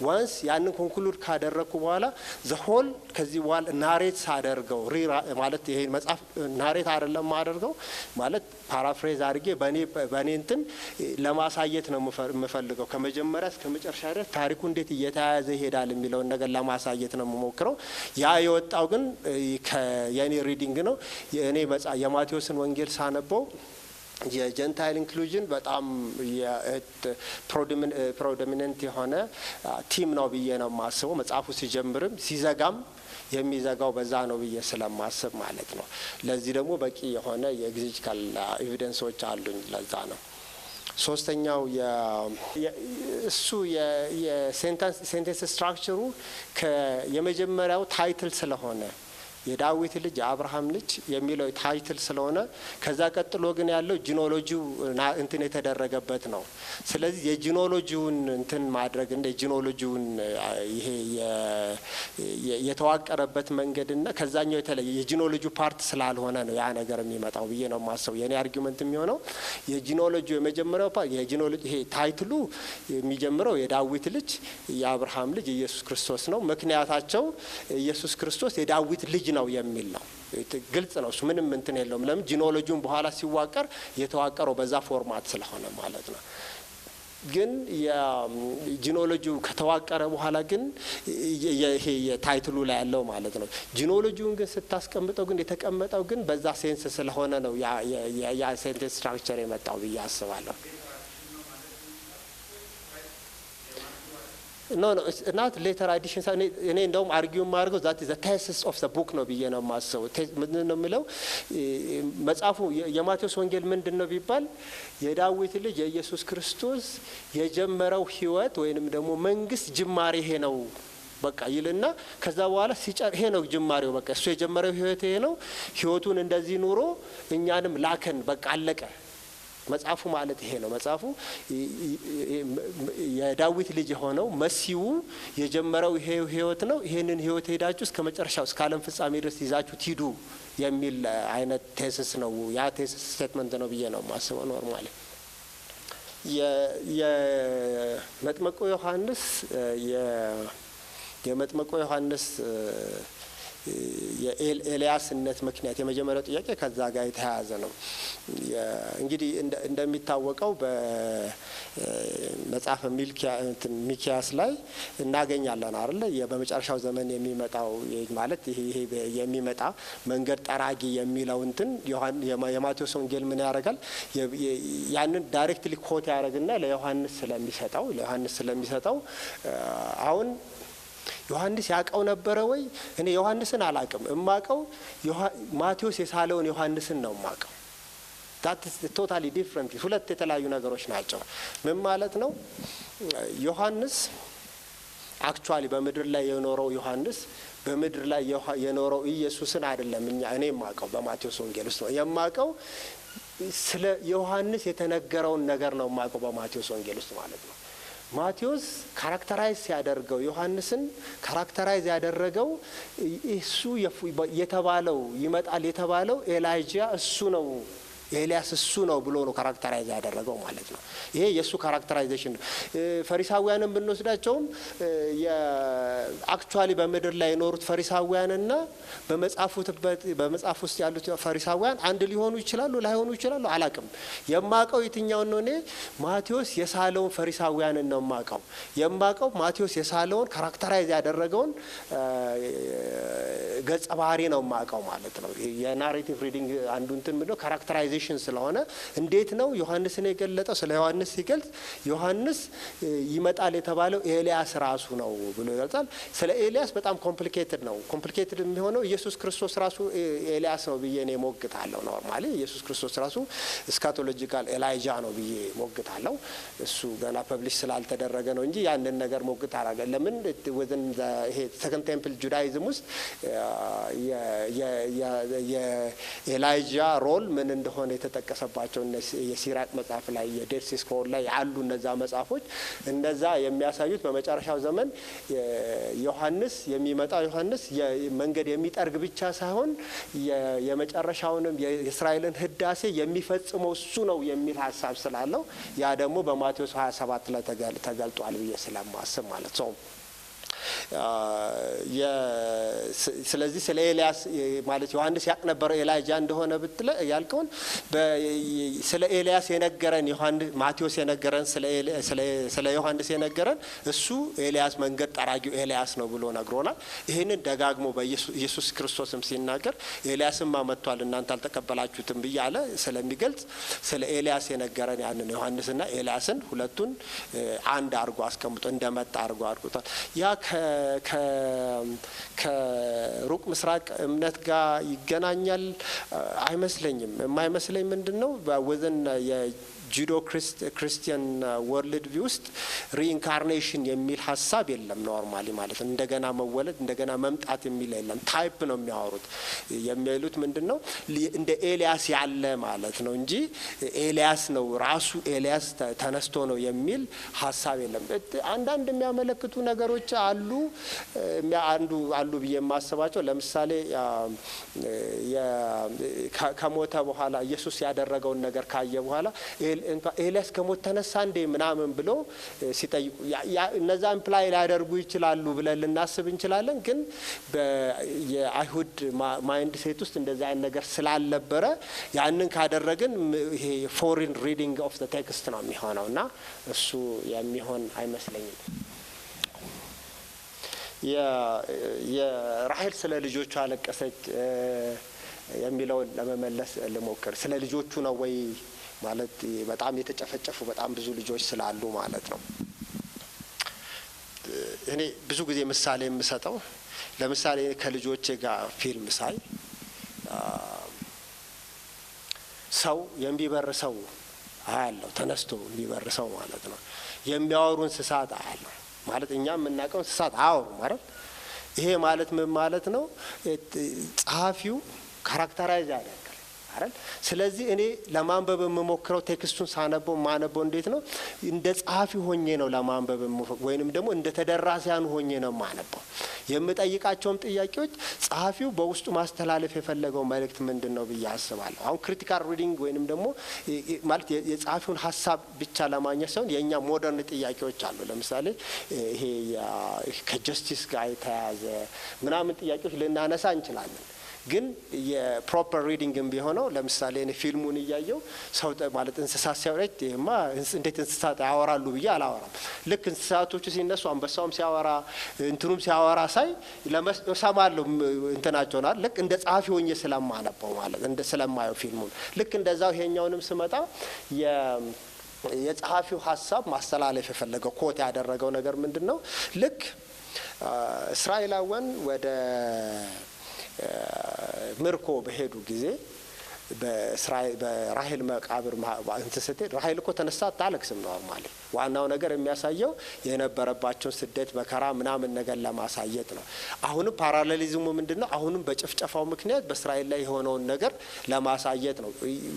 ዋንስ ያንን ኮንክሉድ ካደረግኩ በኋላ ዘሆል ከዚህ በኋላ ናሬት ሳደርገው ማለት ይሄ መጽሐፍ ናሬት አይደለም ማደርገው ማለት ፓራፍሬዝ አድርጌ በኔ እንትን ለማሳየት ነው የምፈልገው። ከመጀመሪያ እስከ መጨረሻ ድረስ ታሪኩ እንዴት እየተያያዘ ይሄዳል የሚለውን ነገር ለማሳየት ነው የምሞክረው። ያ የወጣው ግን የኔ ሪዲንግ ነው። የኔ የማቴዎስን ወንጌል ሳነበው የጀንታይል ኢንክሉዥን በጣም ፕሮዶሚነንት የሆነ ቲም ነው ብዬ ነው የማስበው። መጽሐፉ ሲጀምርም ሲዘጋም የሚዘጋው በዛ ነው ብዬ ስለማስብ ማለት ነው። ለዚህ ደግሞ በቂ የሆነ የኤግዜጂካል ኤቪደንሶች አሉኝ። ለዛ ነው። ሶስተኛው እሱ የሴንቴንስ ስትራክቸሩ የመጀመሪያው ታይትል ስለሆነ የዳዊት ልጅ የአብርሃም ልጅ የሚለው ታይትል ስለሆነ ከዛ ቀጥሎ ግን ያለው ጂኖሎጂው እንትን የተደረገበት ነው። ስለዚህ የጂኖሎጂውን እንትን ማድረግ እንደ ጂኖሎጂውን ይሄ የተዋቀረበት መንገድና ከዛኛው የተለየ የጂኖሎጂው ፓርት ስላልሆነ ነው ያ ነገር የሚመጣው ብዬ ነው የማስበው። የኔ አርጊመንት የሚሆነው የጂኖሎጂው የመጀመሪያው ፓርት የጂኖሎጂ ይሄ ታይትሉ የሚጀምረው የዳዊት ልጅ የአብርሃም ልጅ ኢየሱስ ክርስቶስ ነው። ምክንያታቸው ኢየሱስ ክርስቶስ የዳዊት ልጅ ነው የሚል ነው። ግልጽ ነው። እሱ ምንም እንትን የለውም። ለምን ጂኖሎጂውን በኋላ ሲዋቀር የተዋቀረው በዛ ፎርማት ስለሆነ ማለት ነው። ግን የጂኖሎጂው ከተዋቀረ በኋላ ግን ይሄ የታይትሉ ላይ ያለው ማለት ነው። ጂኖሎጂውን ግን ስታስቀምጠው ግን የተቀመጠው ግን በዛ ሴንስ ስለሆነ ነው ያ ሴንቴንስ ስትራክቸር የመጣው ብዬ አስባለሁ። ኖ ናት ሌተር አዲሽን እኔ እንደውም አርጊው የማደርገው ዛት ዘ ቴሲስ ኦፍ ዘ ቡክ ነው ብዬ ነው የማስበው። ምንድን ነው የሚለው መጽሐፉ የማቴዎስ ወንጌል ምንድን ነው ቢባል የዳዊት ልጅ የኢየሱስ ክርስቶስ የጀመረው ሕይወት ወይንም ደግሞ መንግስት ጅማሬ ይሄ ነው በቃ ይልና ከዛ በኋላ ይሄ ነው ጅማሬው። በቃ እሱ የጀመረው ሕይወት ይሄ ነው። ሕይወቱን እንደዚህ ኑሮ እኛንም ላከን። በቃ አለቀ። መጽሐፉ ማለት ይሄ ነው። መጽሐፉ የዳዊት ልጅ የሆነው መሲሁ የጀመረው ይሄ ህይወት ነው። ይሄንን ህይወት ሄዳችሁ እስከ መጨረሻው እስከ ዓለም ፍጻሜ ድረስ ይዛችሁት ሂዱ የሚል አይነት ቴሲስ ነው። ያ ቴሲስ ስቴትመንት ነው ብዬ ነው የማስበው። ኖርማሊ የመጥምቁ ዮሐንስ የኤልያስነት ምክንያት የመጀመሪያው ጥያቄ ከዛ ጋር የተያያዘ ነው። እንግዲህ እንደሚታወቀው በመጽሐፈ ሚክያስ ላይ እናገኛለን አይደለ? በመጨረሻው ዘመን የሚመጣው ማለት ይሄ የሚመጣ መንገድ ጠራጊ የሚለው እንትን የማቴዎስ ወንጌል ምን ያደርጋል? ያንን ዳይሬክትሊ ኮት ያደርግና ለዮሐንስ ስለሚሰጠው አሁን ዮሐንስ ያውቀው ነበረ ወይ? እኔ ዮሐንስን አላውቅም። እማውቀው ማቴዎስ የሳለውን ዮሐንስን ነው እማውቀው። ዳት ኢዝ ቶታሊ ዲፍረንት። ሁለት የተለያዩ ነገሮች ናቸው። ምን ማለት ነው? ዮሐንስ አክቹአሊ በምድር ላይ የኖረው ዮሐንስ በምድር ላይ የኖረው ኢየሱስን አይደለም እኔ የማውቀው በማቴዎስ ወንጌል ውስጥ ነው የማውቀው። ስለ ዮሐንስ የተነገረውን ነገር ነው የማውቀው በማቴዎስ ወንጌል ውስጥ ማለት ነው። ማቴዎስ ካራክተራይዝ ሲያደርገው ዮሐንስን ካራክተራይዝ ያደረገው እሱ የተባለው ይመጣል የተባለው ኤላይጃ እሱ ነው ኤልያስ እሱ ነው ብሎ ነው ካራክተራይዝ ያደረገው ማለት ነው። ይሄ የእሱ ካራክተራይዜሽን ነው። ፈሪሳውያንን ብንወስዳቸውም አክቹዋሊ በምድር ላይ የኖሩት ፈሪሳውያንና በመጽሐፍ ውስጥ ያሉት ፈሪሳውያን አንድ ሊሆኑ ይችላሉ፣ ላይሆኑ ይችላሉ፣ አላቅም። የማቀው የትኛውን ነው? እኔ ማቴዎስ የሳለውን ፈሪሳውያንን ነው የማቀው ማቴዎስ የሳለውን ካራክተራይዝ ያደረገውን ገጸ ባህሪ ነው የማቀው ማለት ነው። የናሬቲቭ ሪዲንግ አንዱ እንትን ምንድነው ካራክተራይዜሽን ስለሆነ እንዴት ነው ዮሐንስን የገለጠው? ስለ ዮሐንስ ሲገልጽ ዮሐንስ ይመጣል የተባለው ኤልያስ ራሱ ነው ብሎ ይገልጻል። ስለ ኤልያስ በጣም ኮምፕሊኬትድ ነው። ኮምፕሊኬትድ የሚሆነው ኢየሱስ ክርስቶስ ራሱ ኤልያስ ነው ብዬ እኔ ሞግታለሁ። ኖርማሊ ኢየሱስ ክርስቶስ ራሱ እስካቶሎጂካል ኤላይጃ ነው ብዬ ሞግታለሁ። እሱ ገና ፐብሊሽ ስላልተደረገ ነው እንጂ ያንን ነገር ሞግት አረገ። ለምን ወዘን ይሄ ሰከንድ ቴምፕል ጁዳይዝም ውስጥ የኤላይጃ ሮል ምን እንደሆነ የተጠቀሰባቸው የሲራቅ መጽሐፍ ላይ የዴድ ሲ ስክሮል ላይ ያሉ እነዛ መጽሐፎች እነዛ የሚያሳዩት በመጨረሻው ዘመን ዮሐንስ የሚመጣው ዮሐንስ መንገድ የሚጠርግ ብቻ ሳይሆን የመጨረሻውንም የእስራኤልን ህዳሴ የሚፈጽመው እሱ ነው የሚል ሀሳብ ስላለው ያ ደግሞ በማቴዎስ 27 ላይ ተገልጧል ብዬ ስለማስብ ማለት ነው። ስለዚህ ስለ ኤልያስ ማለት ዮሐንስ ያቅ ነበረው ኤላይጃ እንደሆነ ብትለ ያልከውን ስለ ኤልያስ የነገረን ዮሐንስ ማቴዎስ የነገረን ስለ ዮሐንስ የነገረን እሱ ኤልያስ መንገድ ጠራጊው ኤልያስ ነው ብሎ ነግሮናል። ይህንን ደጋግሞ በኢየሱስ ክርስቶስም ሲናገር ኤልያስም መጥቷል እናንተ አልተቀበላችሁትም ብያለ ስለሚገልጽ ስለ ኤልያስ የነገረን ያንን ዮሐንስና ኤልያስን ሁለቱን አንድ አርጎ አስቀምጦ እንደመጣ አርጎ አድርጎታል። ያ ከሩቅ ምስራቅ እምነት ጋር ይገናኛል አይመስለኝም። የማይመስለኝ ምንድነው ወዘን ጁዶ ክርስቲያን ወርልድ ቪው ውስጥ ሪኢንካርኔሽን የሚል ሀሳብ የለም። ኖርማሊ ማለት ነው እንደገና መወለድ እንደገና መምጣት የሚል የለም። ታይፕ ነው የሚያወሩት። የሚሉት ምንድነው እንደ ኤልያስ ያለ ማለት ነው እንጂ ኤልያስ ነው ራሱ ኤልያስ ተነስቶ ነው የሚል ሀሳብ የለም። አንዳንድ የሚያመለክቱ ነገሮች አሉ ብዬ የማስባቸው ለምሳሌ ከሞተ በኋላ ኢየሱስ ያደረገውን ነገር ካየ በኋላ ኤልያስ ከሞት ተነሳ እንዴ ምናምን ብሎ ሲጠይቁ እነዛ ኢምፕላይ ሊያደርጉ ይችላሉ ብለን ልናስብ እንችላለን። ግን የአይሁድ ማይንድ ሴት ውስጥ እንደዛ አይነት ነገር ስላልነበረ ያንን ካደረግን ይሄ ፎሪን ሪዲንግ ኦፍ ዘ ቴክስት ነው የሚሆነውና እሱ የሚሆን አይመስለኝም። የራሔል ስለ ልጆቿ አለቀሰች የሚለውን ለመመለስ ልሞክር። ስለ ልጆቹ ነው ወይ ማለት በጣም የተጨፈጨፉ በጣም ብዙ ልጆች ስላሉ ማለት ነው። እኔ ብዙ ጊዜ ምሳሌ የምሰጠው ለምሳሌ ከልጆቼ ጋር ፊልም ሳይ ሰው የሚበር ሰው አያለሁ፣ ተነስቶ የሚበር ሰው ማለት ነው። የሚያወሩ እንስሳት አያለሁ ማለት እኛ የምናውቀው እንስሳት አያወሩ ማለት ይሄ ማለት ምን ማለት ነው? ጸሐፊው ካራክተራይዝ ያደርጋል አይደል? ስለዚህ እኔ ለማንበብ የምሞክረው ቴክስቱን ሳነበው ማነበው እንዴት ነው? እንደ ጸሐፊ ሆኜ ነው ለማንበብ ወይንም ደግሞ እንደ ተደራሲያን ሆኜ ነው ማነበው። የምጠይቃቸውም ጥያቄዎች ጸሐፊው በውስጡ ማስተላለፍ የፈለገው መልእክት ምንድን ነው ብዬ አስባለሁ። አሁን ክሪቲካል ሪዲንግ ወይንም ደግሞ ማለት የጸሐፊውን ሀሳብ ብቻ ለማግኘት ሳይሆን የእኛ ሞደርን ጥያቄዎች አሉ። ለምሳሌ ይሄ ከጀስቲስ ጋር የተያያዘ ምናምን ጥያቄዎች ልናነሳ እንችላለን። ግን የፕሮፐር ሪዲንግም ቢሆነው ለምሳሌ እኔ ፊልሙን እያየው ሰው ማለት እንስሳት ሲያወራች ይሄማ እንዴት እንስሳት ያወራሉ ብዬ አላወራም። ልክ እንስሳቶቹ ሲነሱ አንበሳውም ሲያወራ እንትኑም ሲያወራ ሳይ ለሰማለሁ እንትናቸውና ልክ እንደ ጸሐፊ ሆኜ ስለማነበው ማለት እንደ ስለማየው ፊልሙን ልክ እንደዛው ይሄኛውንም ስመጣ የጸሐፊው ሀሳብ ማስተላለፍ የፈለገው ኮት ያደረገው ነገር ምንድነው? ልክ እስራኤላውያን ወደ ምርኮ በሄዱ ጊዜ በራሔል መቃብር እንትን ስትሄድ ራሔል እኮ ተነሳ አታለቅስም ነው ማለት። ዋናው ነገር የሚያሳየው የነበረባቸውን ስደት መከራ ምናምን ነገር ለማሳየት ነው። አሁንም ፓራሌሊዝሙ ምንድነው? አሁንም በጭፍጨፋው ምክንያት በእስራኤል ላይ የሆነውን ነገር ለማሳየት ነው።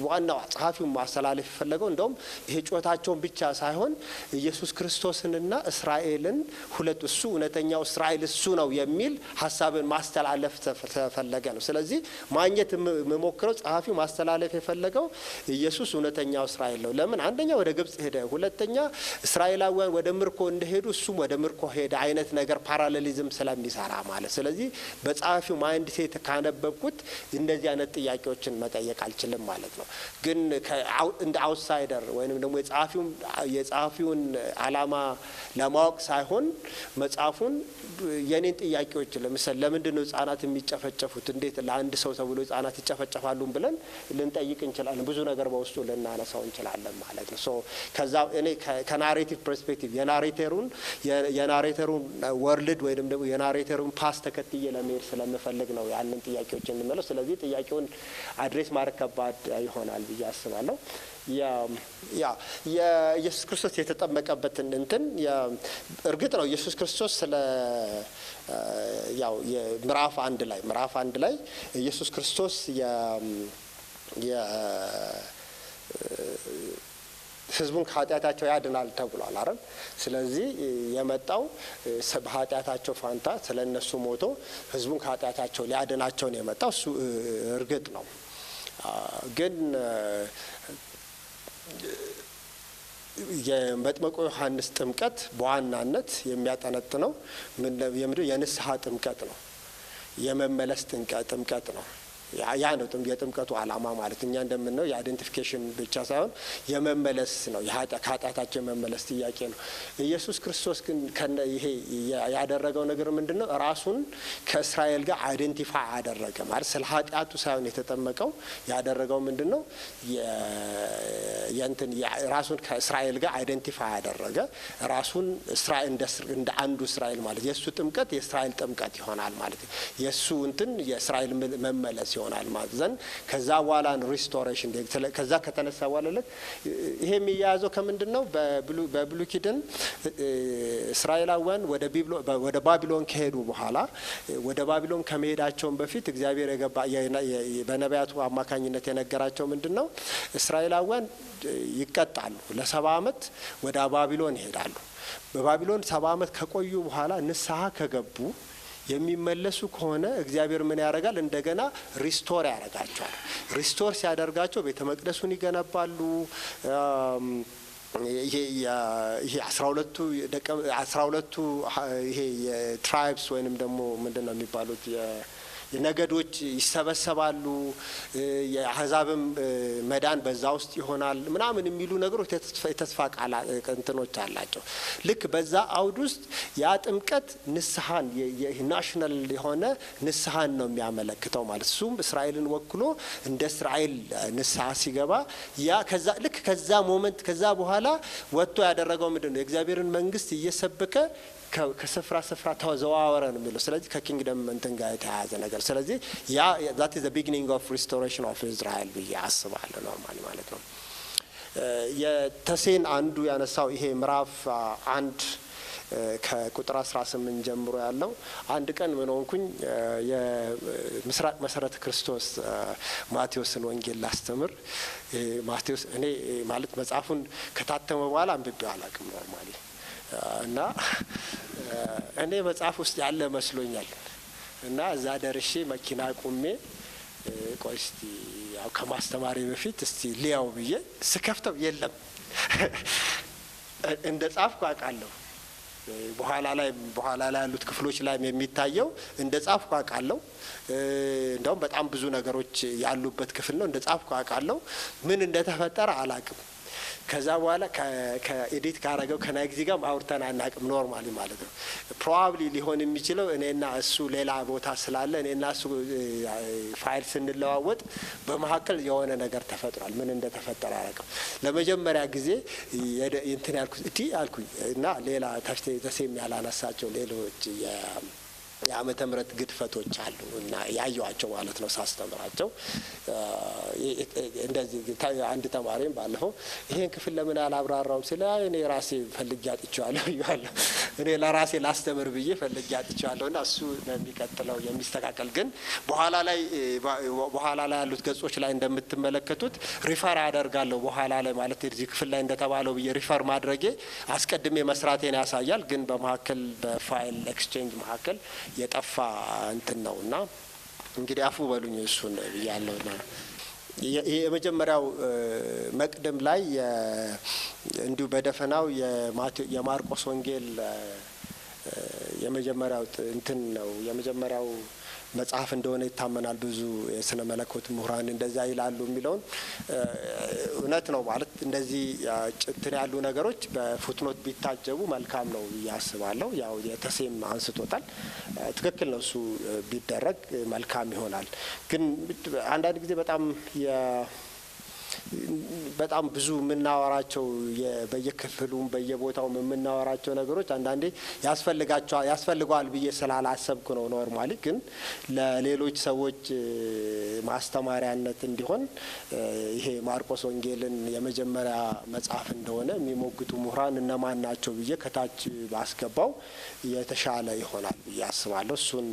ዋናው ጸሐፊው ማስተላለፍ የፈለገው እንደውም ይሄ ጩኸታቸውን ብቻ ሳይሆን ኢየሱስ ክርስቶስንና እስራኤልን ሁለት እሱ እውነተኛው እስራኤል እሱ ነው የሚል ሀሳብን ማስተላለፍ ተፈለገ ነው። ስለዚህ ማግኘት የምሞክረው ጸሐፊው ለማስተላለፍ የፈለገው ኢየሱስ እውነተኛው እስራኤል ነው። ለምን? አንደኛ ወደ ግብጽ ሄደ፣ ሁለተኛ እስራኤላውያን ወደ ምርኮ እንደሄዱ እሱም ወደ ምርኮ ሄደ አይነት ነገር ፓራሌሊዝም ስለሚሰራ ማለት። ስለዚህ በጸሐፊው ማይንድ ሴት ካነበብኩት እንደዚህ አይነት ጥያቄዎችን መጠየቅ አልችልም ማለት ነው። ግን እንደ አውትሳይደር ወይንም ደግሞ የጸሐፊውን ዓላማ ለማወቅ ሳይሆን መጽሐፉን የኔን ጥያቄዎች ለምሳሌ ለምንድን ነው ህጻናት የሚጨፈጨፉት? እንዴት ለአንድ ሰው ተብሎ ህጻናት ይጨፈጨፋሉ ብለን ልንጠይቅ እንችላለን። ብዙ ነገር በውስጡ ልናነሳው እንችላለን ማለት ነው። ሶ ከዛ እኔ ከናሬቲቭ ፐርስፔክቲቭ የናሬተሩን ወርልድ ወይም ደግሞ የናሬተሩን ፓስ ተከትዬ ለመሄድ ስለምፈልግ ነው ያንን ጥያቄዎች እንመለው። ስለዚህ ጥያቄውን አድሬስ ማድረግ ከባድ ይሆናል ብዬ አስባለሁ። የኢየሱስ ክርስቶስ የተጠመቀበትን እንትን እርግጥ ነው ኢየሱስ ክርስቶስ ስለ ምዕራፍ አንድ ላይ ኢየሱስ ክርስቶስ ህዝቡን ከኃጢአታቸው ያድናል ተብሏል አይደል? ስለዚህ የመጣው በኃጢአታቸው ፋንታ ስለ እነሱ ሞቶ ህዝቡን ከኃጢአታቸው ሊያድናቸው ነው የመጣው። እሱ እርግጥ ነው። ግን የመጥምቁ ዮሐንስ ጥምቀት በዋናነት የሚያጠነጥነው የንስሐ ጥምቀት ነው፣ የመመለስ ጥምቀት ነው። ያ ነው የጥምቀቱ ዓላማ ማለት። እኛ እንደምንለው የአይደንቲፊኬሽን ብቻ ሳይሆን የመመለስ ነው፣ ከኃጢአታቸው የመመለስ ጥያቄ ነው። ኢየሱስ ክርስቶስ ግን ይሄ ያደረገው ነገር ምንድን ነው? ራሱን ከእስራኤል ጋር አይደንቲፋይ አደረገ ማለት። ስለ ኃጢአቱ ሳይሆን የተጠመቀው ያደረገው ምንድን ነው? ራሱን ከእስራኤል ጋር አይደንቲፋይ አደረገ። ራሱን እንደ አንዱ እስራኤል ማለት የእሱ ጥምቀት የእስራኤል ጥምቀት ይሆናል ማለት ነው። የእሱ የእስራኤል መመለስ ይሆናል ማለት ዘንድ ከዛ በኋላ ሪስቶሬሽን ከዛ ከተነሳ በኋላ ይሄ የሚያያዘው ከምንድን ነው? በብሉይ ኪዳን እስራኤላውያን ወደ ባቢሎን ከሄዱ በኋላ ወደ ባቢሎን ከመሄዳቸውን በፊት እግዚአብሔር በነቢያቱ አማካኝነት የነገራቸው ምንድን ነው? እስራኤላውያን ይቀጣሉ፣ ለ70 ዓመት ወደ ባቢሎን ይሄዳሉ። በባቢሎን 70 ዓመት ከቆዩ በኋላ ንስሐ ከገቡ የሚመለሱ ከሆነ እግዚአብሔር ምን ያደርጋል? እንደገና ሪስቶር ያደርጋቸዋል። ሪስቶር ሲያደርጋቸው ቤተ መቅደሱን ይገነባሉ። ይሄ 12ቱ ይሄ የትራይብስ ወይንም ደግሞ ምንድን ነው የሚባሉት ነገዶች ይሰበሰባሉ። የአህዛብም መዳን በዛ ውስጥ ይሆናል ምናምን የሚሉ ነገሮች የተስፋ ቃል እንትኖች አላቸው። ልክ በዛ አውድ ውስጥ ያ ጥምቀት ንስሐን ናሽናል የሆነ ንስሐን ነው የሚያመለክተው ማለት። እሱም እስራኤልን ወክሎ እንደ እስራኤል ንስሐ ሲገባ ልክ ከዛ ሞመንት ከዛ በኋላ ወጥቶ ያደረገው ምንድን ነው? የእግዚአብሔርን መንግስት እየሰበከ ከስፍራ ስፍራ ተዘዋወረ ነው የሚለው። ስለዚህ ከኪንግደም እንትን ጋር የተያያዘ ነገር። ስለዚህ that is the beginning of restoration of Israel ብዬ አስባለሁ ኖርማሊ ማለት ነው። የተሴን አንዱ ያነሳው ይሄ ምዕራፍ 1 ከቁጥር 18 ጀምሮ ያለው አንድ ቀን ምን ሆንኩኝ የምስራቅ መሰረተ ክርስቶስ ማቴዎስን ወንጌል ላስተምር። ማቴዎስ እኔ ማለት መጽሐፉን ከታተመ በኋላ አንብቤው አላውቅም ኖርማሊ እና እኔ መጽሐፍ ውስጥ ያለ መስሎኛል እና እዛ ደርሼ መኪና ቁሜ ቆይ እስቲ ያው ከማስተማሪ በፊት እስቲ ሊያው ብዬ ስከፍተው የለም እንደ ጻፍኩ አውቃለሁ። በኋላ ላይ ያሉት ክፍሎች ላይ የሚታየው እንደ ጻፍኩ አውቃለሁ። እንደውም በጣም ብዙ ነገሮች ያሉበት ክፍል ነው። እንደ ጻፍኩ አውቃለሁ። ምን እንደተፈጠረ አላውቅም። ከዛ በኋላ ከኤዲት ካረገው ከናይግዚ ጋር አውርተን አናውቅም ኖርማሊ ማለት ነው። ፕሮባብሊ ሊሆን የሚችለው እኔና እሱ ሌላ ቦታ ስላለ እኔና እሱ ፋይል ስንለዋወጥ በመካከል የሆነ ነገር ተፈጥሯል። ምን እንደተፈጠረ አላውቅም። ለመጀመሪያ ጊዜ እንትን ያልኩት አልኩኝ እና ሌላ ተሴም ያላነሳቸው ሌሎች የዓመተ ምሕረት ግድፈቶች አሉ እና ያየዋቸው ማለት ነው ሳስተምራቸው። እንደዚህ አንድ ተማሪም ባለፈው ይሄን ክፍል ለምን አላብራራውም ሲል እኔ ራሴ ፈልጌ አጥቼዋለሁ ይላል። እኔ ለራሴ ላስተምር ብዬ ፈልጌ አጥቼዋለሁ እና እሱ የሚቀጥለው የሚስተካከል ግን በኋላ ላይ ያሉት ገጾች ላይ እንደምትመለከቱት ሪፈር አደርጋለሁ በኋላ ላይ ማለት እዚህ ክፍል ላይ እንደተባለው ብዬ ሪፈር ማድረጌ አስቀድሜ መስራቴን ያሳያል። ግን በመካከል በፋይል ኤክስቼንጅ መካከል የጠፋ እንትን ነውና እንግዲህ አፉ በሉኝ እሱን ያለውና የመጀመሪያው መቅደም ላይ እንዲሁ በደፈናው የማርቆስ ወንጌል የመጀመሪያው እንትን ነው የመጀመሪያው መጽሐፍ እንደሆነ ይታመናል። ብዙ የስነ መለኮት ምሁራን እንደዛ ይላሉ የሚለውን እውነት ነው ማለት እንደዚህ እንትን ያሉ ነገሮች በፉትኖት ቢታጀቡ መልካም ነው ያስባለሁ። ያው የተሴም አንስቶታል። ትክክል ነው፣ እሱ ቢደረግ መልካም ይሆናል። ግን አንዳንድ ጊዜ በጣም ብዙ የምናወራቸው በየክፍሉም በየቦታውም የምናወራቸው ነገሮች አንዳንዴ ያስፈልገዋል ብዬ ስላላሰብኩ ነው። ኖርማሊ ግን ለሌሎች ሰዎች ማስተማሪያነት እንዲሆን ይሄ ማርቆስ ወንጌልን የመጀመሪያ መጽሐፍ እንደሆነ የሚሞግቱ ምሁራን እነማን ናቸው ብዬ ከታች ባስገባው የተሻለ ይሆናል ብዬ አስባለሁ። እሱን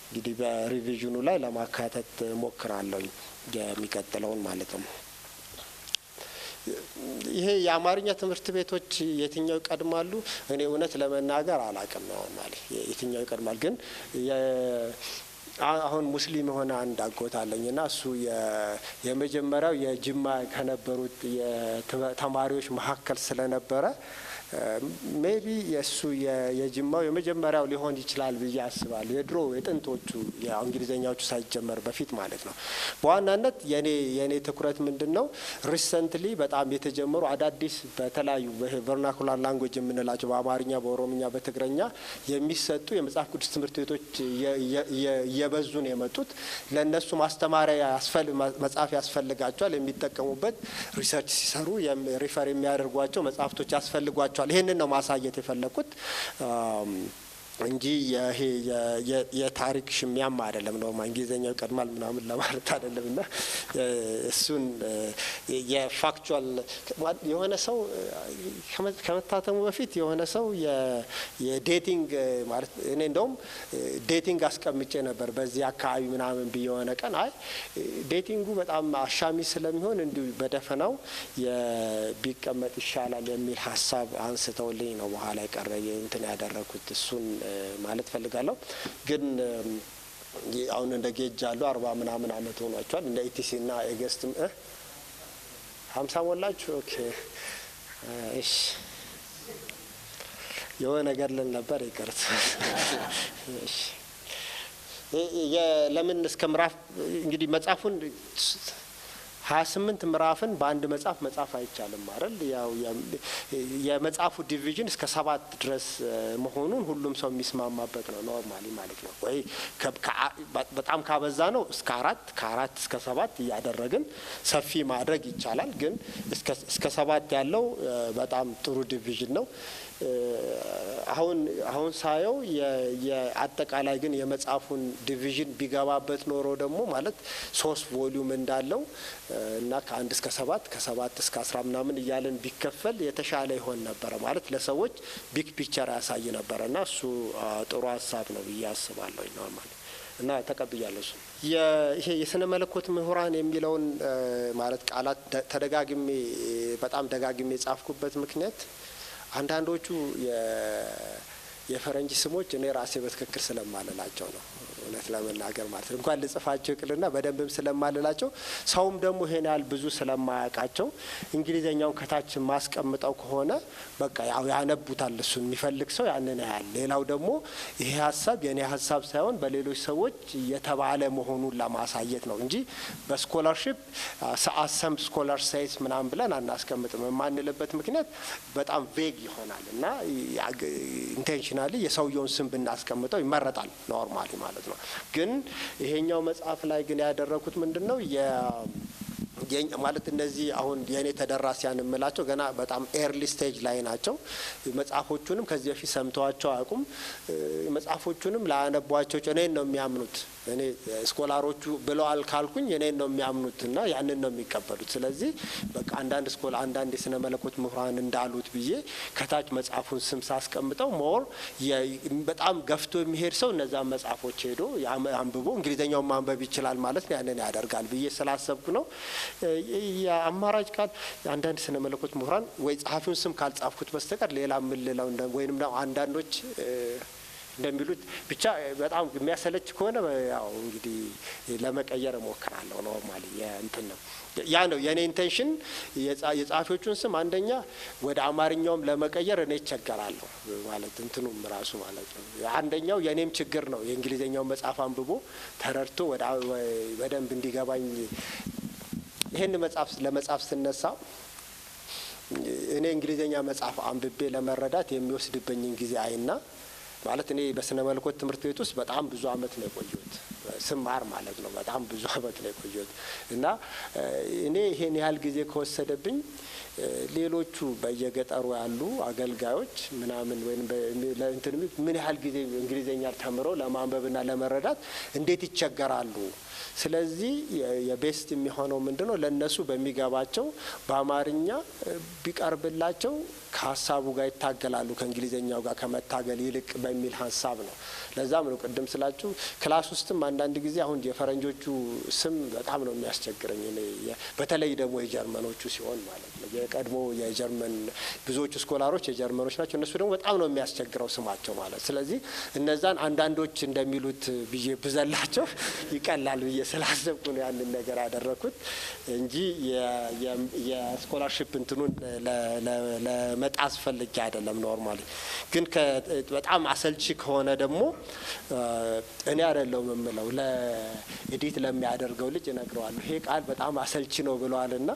እንግዲህ በሪቪዥኑ ላይ ለማካተት ሞክራለሁኝ የሚቀጥለውን ማለት ነው። ይሄ የአማርኛ ትምህርት ቤቶች የትኛው ይቀድማሉ? እኔ እውነት ለመናገር አላውቅም ነው ማለት የትኛው ይቀድማል። ግን አሁን ሙስሊም የሆነ አንድ አጎት አለኝና እሱ የመጀመሪያው የጅማ ከነበሩት ተማሪዎች መካከል ስለነበረ ሜቢ የእሱ የጅማው የመጀመሪያው ሊሆን ይችላል ብዬ አስባለሁ። የድሮ የጥንቶቹ የእንግሊዘኛዎቹ ሳይጀመር በፊት ማለት ነው። በዋናነት የኔ ትኩረት ምንድን ነው? ሪሰንትሊ በጣም የተጀመሩ አዳዲስ በተለያዩ ቨርናኩላር ላንጉዌጅ የምንላቸው በአማርኛ፣ በኦሮምኛ፣ በትግረኛ የሚሰጡ የመጽሐፍ ቅዱስ ትምህርት ቤቶች እየበዙ ነው የመጡት። ለእነሱ ማስተማሪያ መጽሐፍ ያስፈልጋቸዋል። የሚጠቀሙበት ሪሰርች ሲሰሩ ሪፈር የሚያደርጓቸው መጽሐፍቶች ያስፈልጓቸዋል። ይሄንን ነው ማሳየት የፈለኩት እንጂ ይሄ የታሪክ ሽሚያም አይደለም ነው እንግሊዘኛው ይቀድማል ምናምን ለማለት አይደለም። እና እሱን የፋክቹዋል የሆነ ሰው ከመታተሙ በፊት የሆነ ሰው የዴቲንግ ማለት እኔ እንደውም ዴቲንግ አስቀምጬ ነበር በዚህ አካባቢ ምናምን የሆነ ቀን አይ ዴቲንጉ በጣም አሻሚ ስለሚሆን እንዲሁ በደፈናው ቢቀመጥ ይሻላል የሚል ሀሳብ አንስተውልኝ ነው በኋላ የቀረ እንትን ያደረኩት። እሱን ማለት ፈልጋለሁ። ግን አሁን እንደ ጌጅ አሉ 40 ምናምን አመት ሆኗቸዋል። እንደ ኢቲሲ እና ኤገስትም 50 ሞላችሁ። ኦኬ እሺ የሆነ ነገር ልን ነበር ይቅርታ። እሺ ለምን እስከ ምዕራፍ እንግዲህ መጽሐፉን 28 ምዕራፍን በአንድ መጽሐፍ አይቻልም አይደል? ያው የመጽሐፉ ዲቪዥን እስከ 7 ድረስ መሆኑን ሁሉም ሰው የሚስማማበት ነው ኖርማሊ ማለት ነው። ወይ በጣም ካበዛ ነው እስከ 4 ከ4 እስከ 7 እያደረግን ሰፊ ማድረግ ይቻላል። ግን እስከ 7 ያለው በጣም ጥሩ ዲቪዥን ነው። አሁን ሳየው የአጠቃላይ ግን የመጽሐፉን ዲቪዥን ቢገባበት ኖሮ ደግሞ ማለት 3 ቮሊዩም እንዳለው እና ከ1 እስከ 7 ከ7 እስከ 10 ምናምን እያለን ቢከፈል የተሻለ ይሆን ነበረ ማለት ለሰዎች ቢግ ፒክቸር ያሳይ ነበረ እና እሱ ጥሩ ሀሳብ ነው ብዬ አስባለሁ ኖርማሊ እና ተቀብያለሁ። እሱ ይሄ የስነ መለኮት ምሁራን የሚለውን ማለት ቃላት በጣም ደጋግሜ የጻፍኩበት ምክንያት አንዳንዶቹ የፈረንጅ ስሞች እኔ ራሴ በትክክል ስለማልላቸው ነው እውነት ለመናገር ማለት ነው። እንኳን ልጽፋቸው ይቅርና በደንብም ስለማልላቸው ሰውም ደግሞ ይሄን ያህል ብዙ ስለማያውቃቸው እንግሊዘኛውን ከታች ማስቀምጠው ከሆነ በቃ ያው ያነቡታል። እሱን የሚፈልግ ሰው ያንን ያህል። ሌላው ደግሞ ይሄ ሀሳብ የኔ ሀሳብ ሳይሆን በሌሎች ሰዎች የተባለ መሆኑን ለማሳየት ነው እንጂ በስኮላርሺፕ ሰአሰም ስኮላር ሳይንስ ምናምን ብለን አናስቀምጥም። የማንልበት ምክንያት በጣም ቬግ ይሆናል እና ኢንቴንሽናሊ የሰውየውን ስም ብናስቀምጠው ይመረጣል ኖርማሊ ማለት ነው። ግን ይሄኛው መጽሐፍ ላይ ግን ያደረኩት ምንድነው ማለት እነዚህ አሁን የኔ ተደራሲያን እምላቸው ገና በጣም ኤርሊ ስቴጅ ላይ ናቸው። መጽሐፎቹንም ከዚህ በፊት ሰምተዋቸው አያውቁም። መጽሐፎቹንም ላያነቧቸው እኔን ነው የሚያምኑት። እኔ ስኮላሮቹ ብለዋል ካልኩኝ እኔን ነው የሚያምኑት እና ያንን ነው የሚቀበሉት። ስለዚህ በቃ አንዳንድ የስነ መለኮት ምሁራን እንዳሉት ብዬ ከታች መጽሐፉን ስም ሳስቀምጠው ሞር በጣም ገፍቶ የሚሄድ ሰው እነዛን መጽሐፎች ሄዶ አንብቦ እንግሊዘኛውን ማንበብ ይችላል ማለት ነው። ያንን ያደርጋል ብዬ ስላሰብኩ ነው። የአማራጭ ቃል አንዳንድ ስነ መለኮት ምሁራን ወይ ጸሐፊውን ስም ካልጻፍኩት በስተቀር ሌላ ምልለው ወይንም ነው አንዳንዶች እንደሚሉት ብቻ በጣም የሚያሰለች ከሆነ ያው እንግዲህ ለመቀየር እሞክራለሁ ነው ማለት እንትን ነው። ያ ነው የኔ ኢንቴንሽን። የጸሐፊዎቹን ስም አንደኛ ወደ አማርኛውም ለመቀየር እኔ እቸገራለሁ ማለት እንትኑም ራሱ ማለት ነው። አንደኛው የኔም ችግር ነው። የእንግሊዝኛው መጽሐፍ አንብቦ ተረድቶ በደንብ እንዲገባኝ ይሄን መጽሐፍ ለመጻፍ ስነሳ እኔ እንግሊዝኛ መጽሐፍ አንብቤ ለመረዳት የሚወስድብኝን ጊዜ አይና ማለት እኔ በስነ መለኮት ትምህርት ቤት ውስጥ በጣም ብዙ አመት ነው የቆየሁት ስማር ማለት ነው። በጣም ብዙ አመት ነው የቆየሁት እና እኔ ይሄን ያህል ጊዜ ከወሰደብኝ ሌሎቹ በየገጠሩ ያሉ አገልጋዮች ምናምን ወይም ለእንትን ምን ያህል ጊዜ እንግሊዝኛ ተምረው ለማንበብና ለመረዳት እንዴት ይቸገራሉ። ስለዚህ የቤስት የሚሆነው ምንድነው ለነሱ በሚገባቸው በአማርኛ ቢቀርብላቸው ከሀሳቡ ጋር ይታገላሉ ከእንግሊዝኛው ጋር ከመታገል ይልቅ በሚል ሀሳብ ነው። ለዛም ነው ቅድም ስላችሁ ክላስ ውስጥም አንዳንድ ጊዜ አሁን የፈረንጆቹ ስም በጣም ነው የሚያስቸግረኝ እኔ በተለይ ደግሞ የጀርመኖቹ ሲሆን ማለት ነው። የቀድሞ የጀርመን ብዙዎቹ ስኮላሮች የጀርመኖች ናቸው። እነሱ ደግሞ በጣም ነው የሚያስቸግረው ስማቸው ማለት። ስለዚህ እነዛን አንዳንዶች እንደሚሉት ብዬ ብዘላቸው ይቀላል ብዬ ስላሰብኩ ነው ያንን ነገር ያደረኩት እንጂ የስኮላርሺፕ እንትኑን ለመጣስ ፈልጌ አይደለም። ኖርማሊ ግን በጣም አሰልቺ ከሆነ ደግሞ እኔ አይደለሁም የምለው ለኤዲት ለሚያደርገው ልጅ እነግረዋለሁ። ይሄ ቃል በጣም አሰልቺ ነው ብለዋልና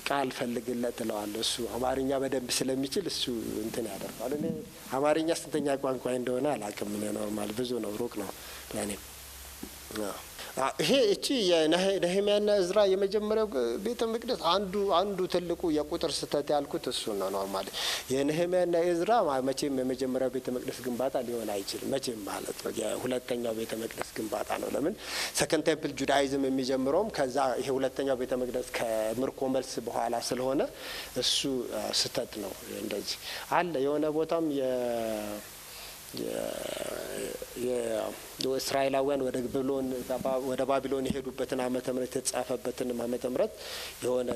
ቃል ፈልግለት እለዋለሁ። እሱ አማርኛ በደንብ ስለሚችል እሱ እንትን ያደርጋል። እኔ አማርኛ ስንተኛ ቋንቋ እንደሆነ አላውቅም። ኖርማል ብዙ ነው፣ ሩቅ ነው ለኔ። ይሄ እቺ የነህምያና እዝራ የመጀመሪያው ቤተ መቅደስ አንዱ ትልቁ የቁጥር ስህተት ያልኩት እሱ ነው። ኖርማሊ የነህምያና እዝራ መቼም የመጀመሪያው ቤተ መቅደስ ግንባታ ሊሆን አይችልም መቼም ማለት ነው። የሁለተኛው ቤተ መቅደስ ግንባታ ነው። ለምን ሰከንድ ቴምፕል ጁዳይዝም የሚጀምረውም ከዛ ይሄ ሁለተኛው ቤተ መቅደስ ከምርኮ መልስ በኋላ ስለሆነ እሱ ስህተት ነው። እንደዚህ አለ የሆነ ቦታም የእስራኤላውያን ወደ ባቢሎን የሄዱበትን ዓመተ ምህረት የተጻፈበትን ዓመተ ምህረት የሆነ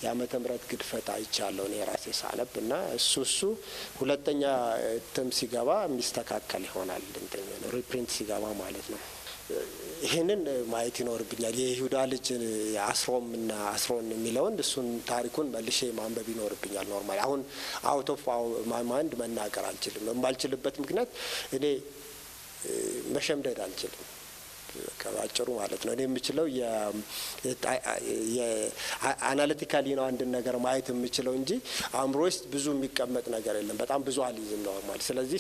የዓመተ ምህረት ግድፈት አይቻለሁ እኔ ራሴ ሳነብ እና እሱ ሁለተኛ እትም ሲገባ የሚስተካከል ይሆናል እንትን ሪፕሪንት ሲገባ ማለት ነው። ይህንን ማየት ይኖርብኛል። የይሁዳ ልጅ አስሮም እና አስሮን የሚለውን እሱን ታሪኩን መልሼ ማንበብ ይኖርብኛል። ኖርማሊ አሁን አውት ኦፍ ማይንድ መናገር አልችልም። የማልችልበት ምክንያት እኔ መሸምደድ አልችልም ከባጭሩ ማለት ነው። እኔ የምችለው አናሊቲካሊ ነው አንድን ነገር ማየት የምችለው እንጂ አእምሮ ውስጥ ብዙ የሚቀመጥ ነገር የለም። በጣም ብዙ አልይዝም ነው ማለት። ስለዚህ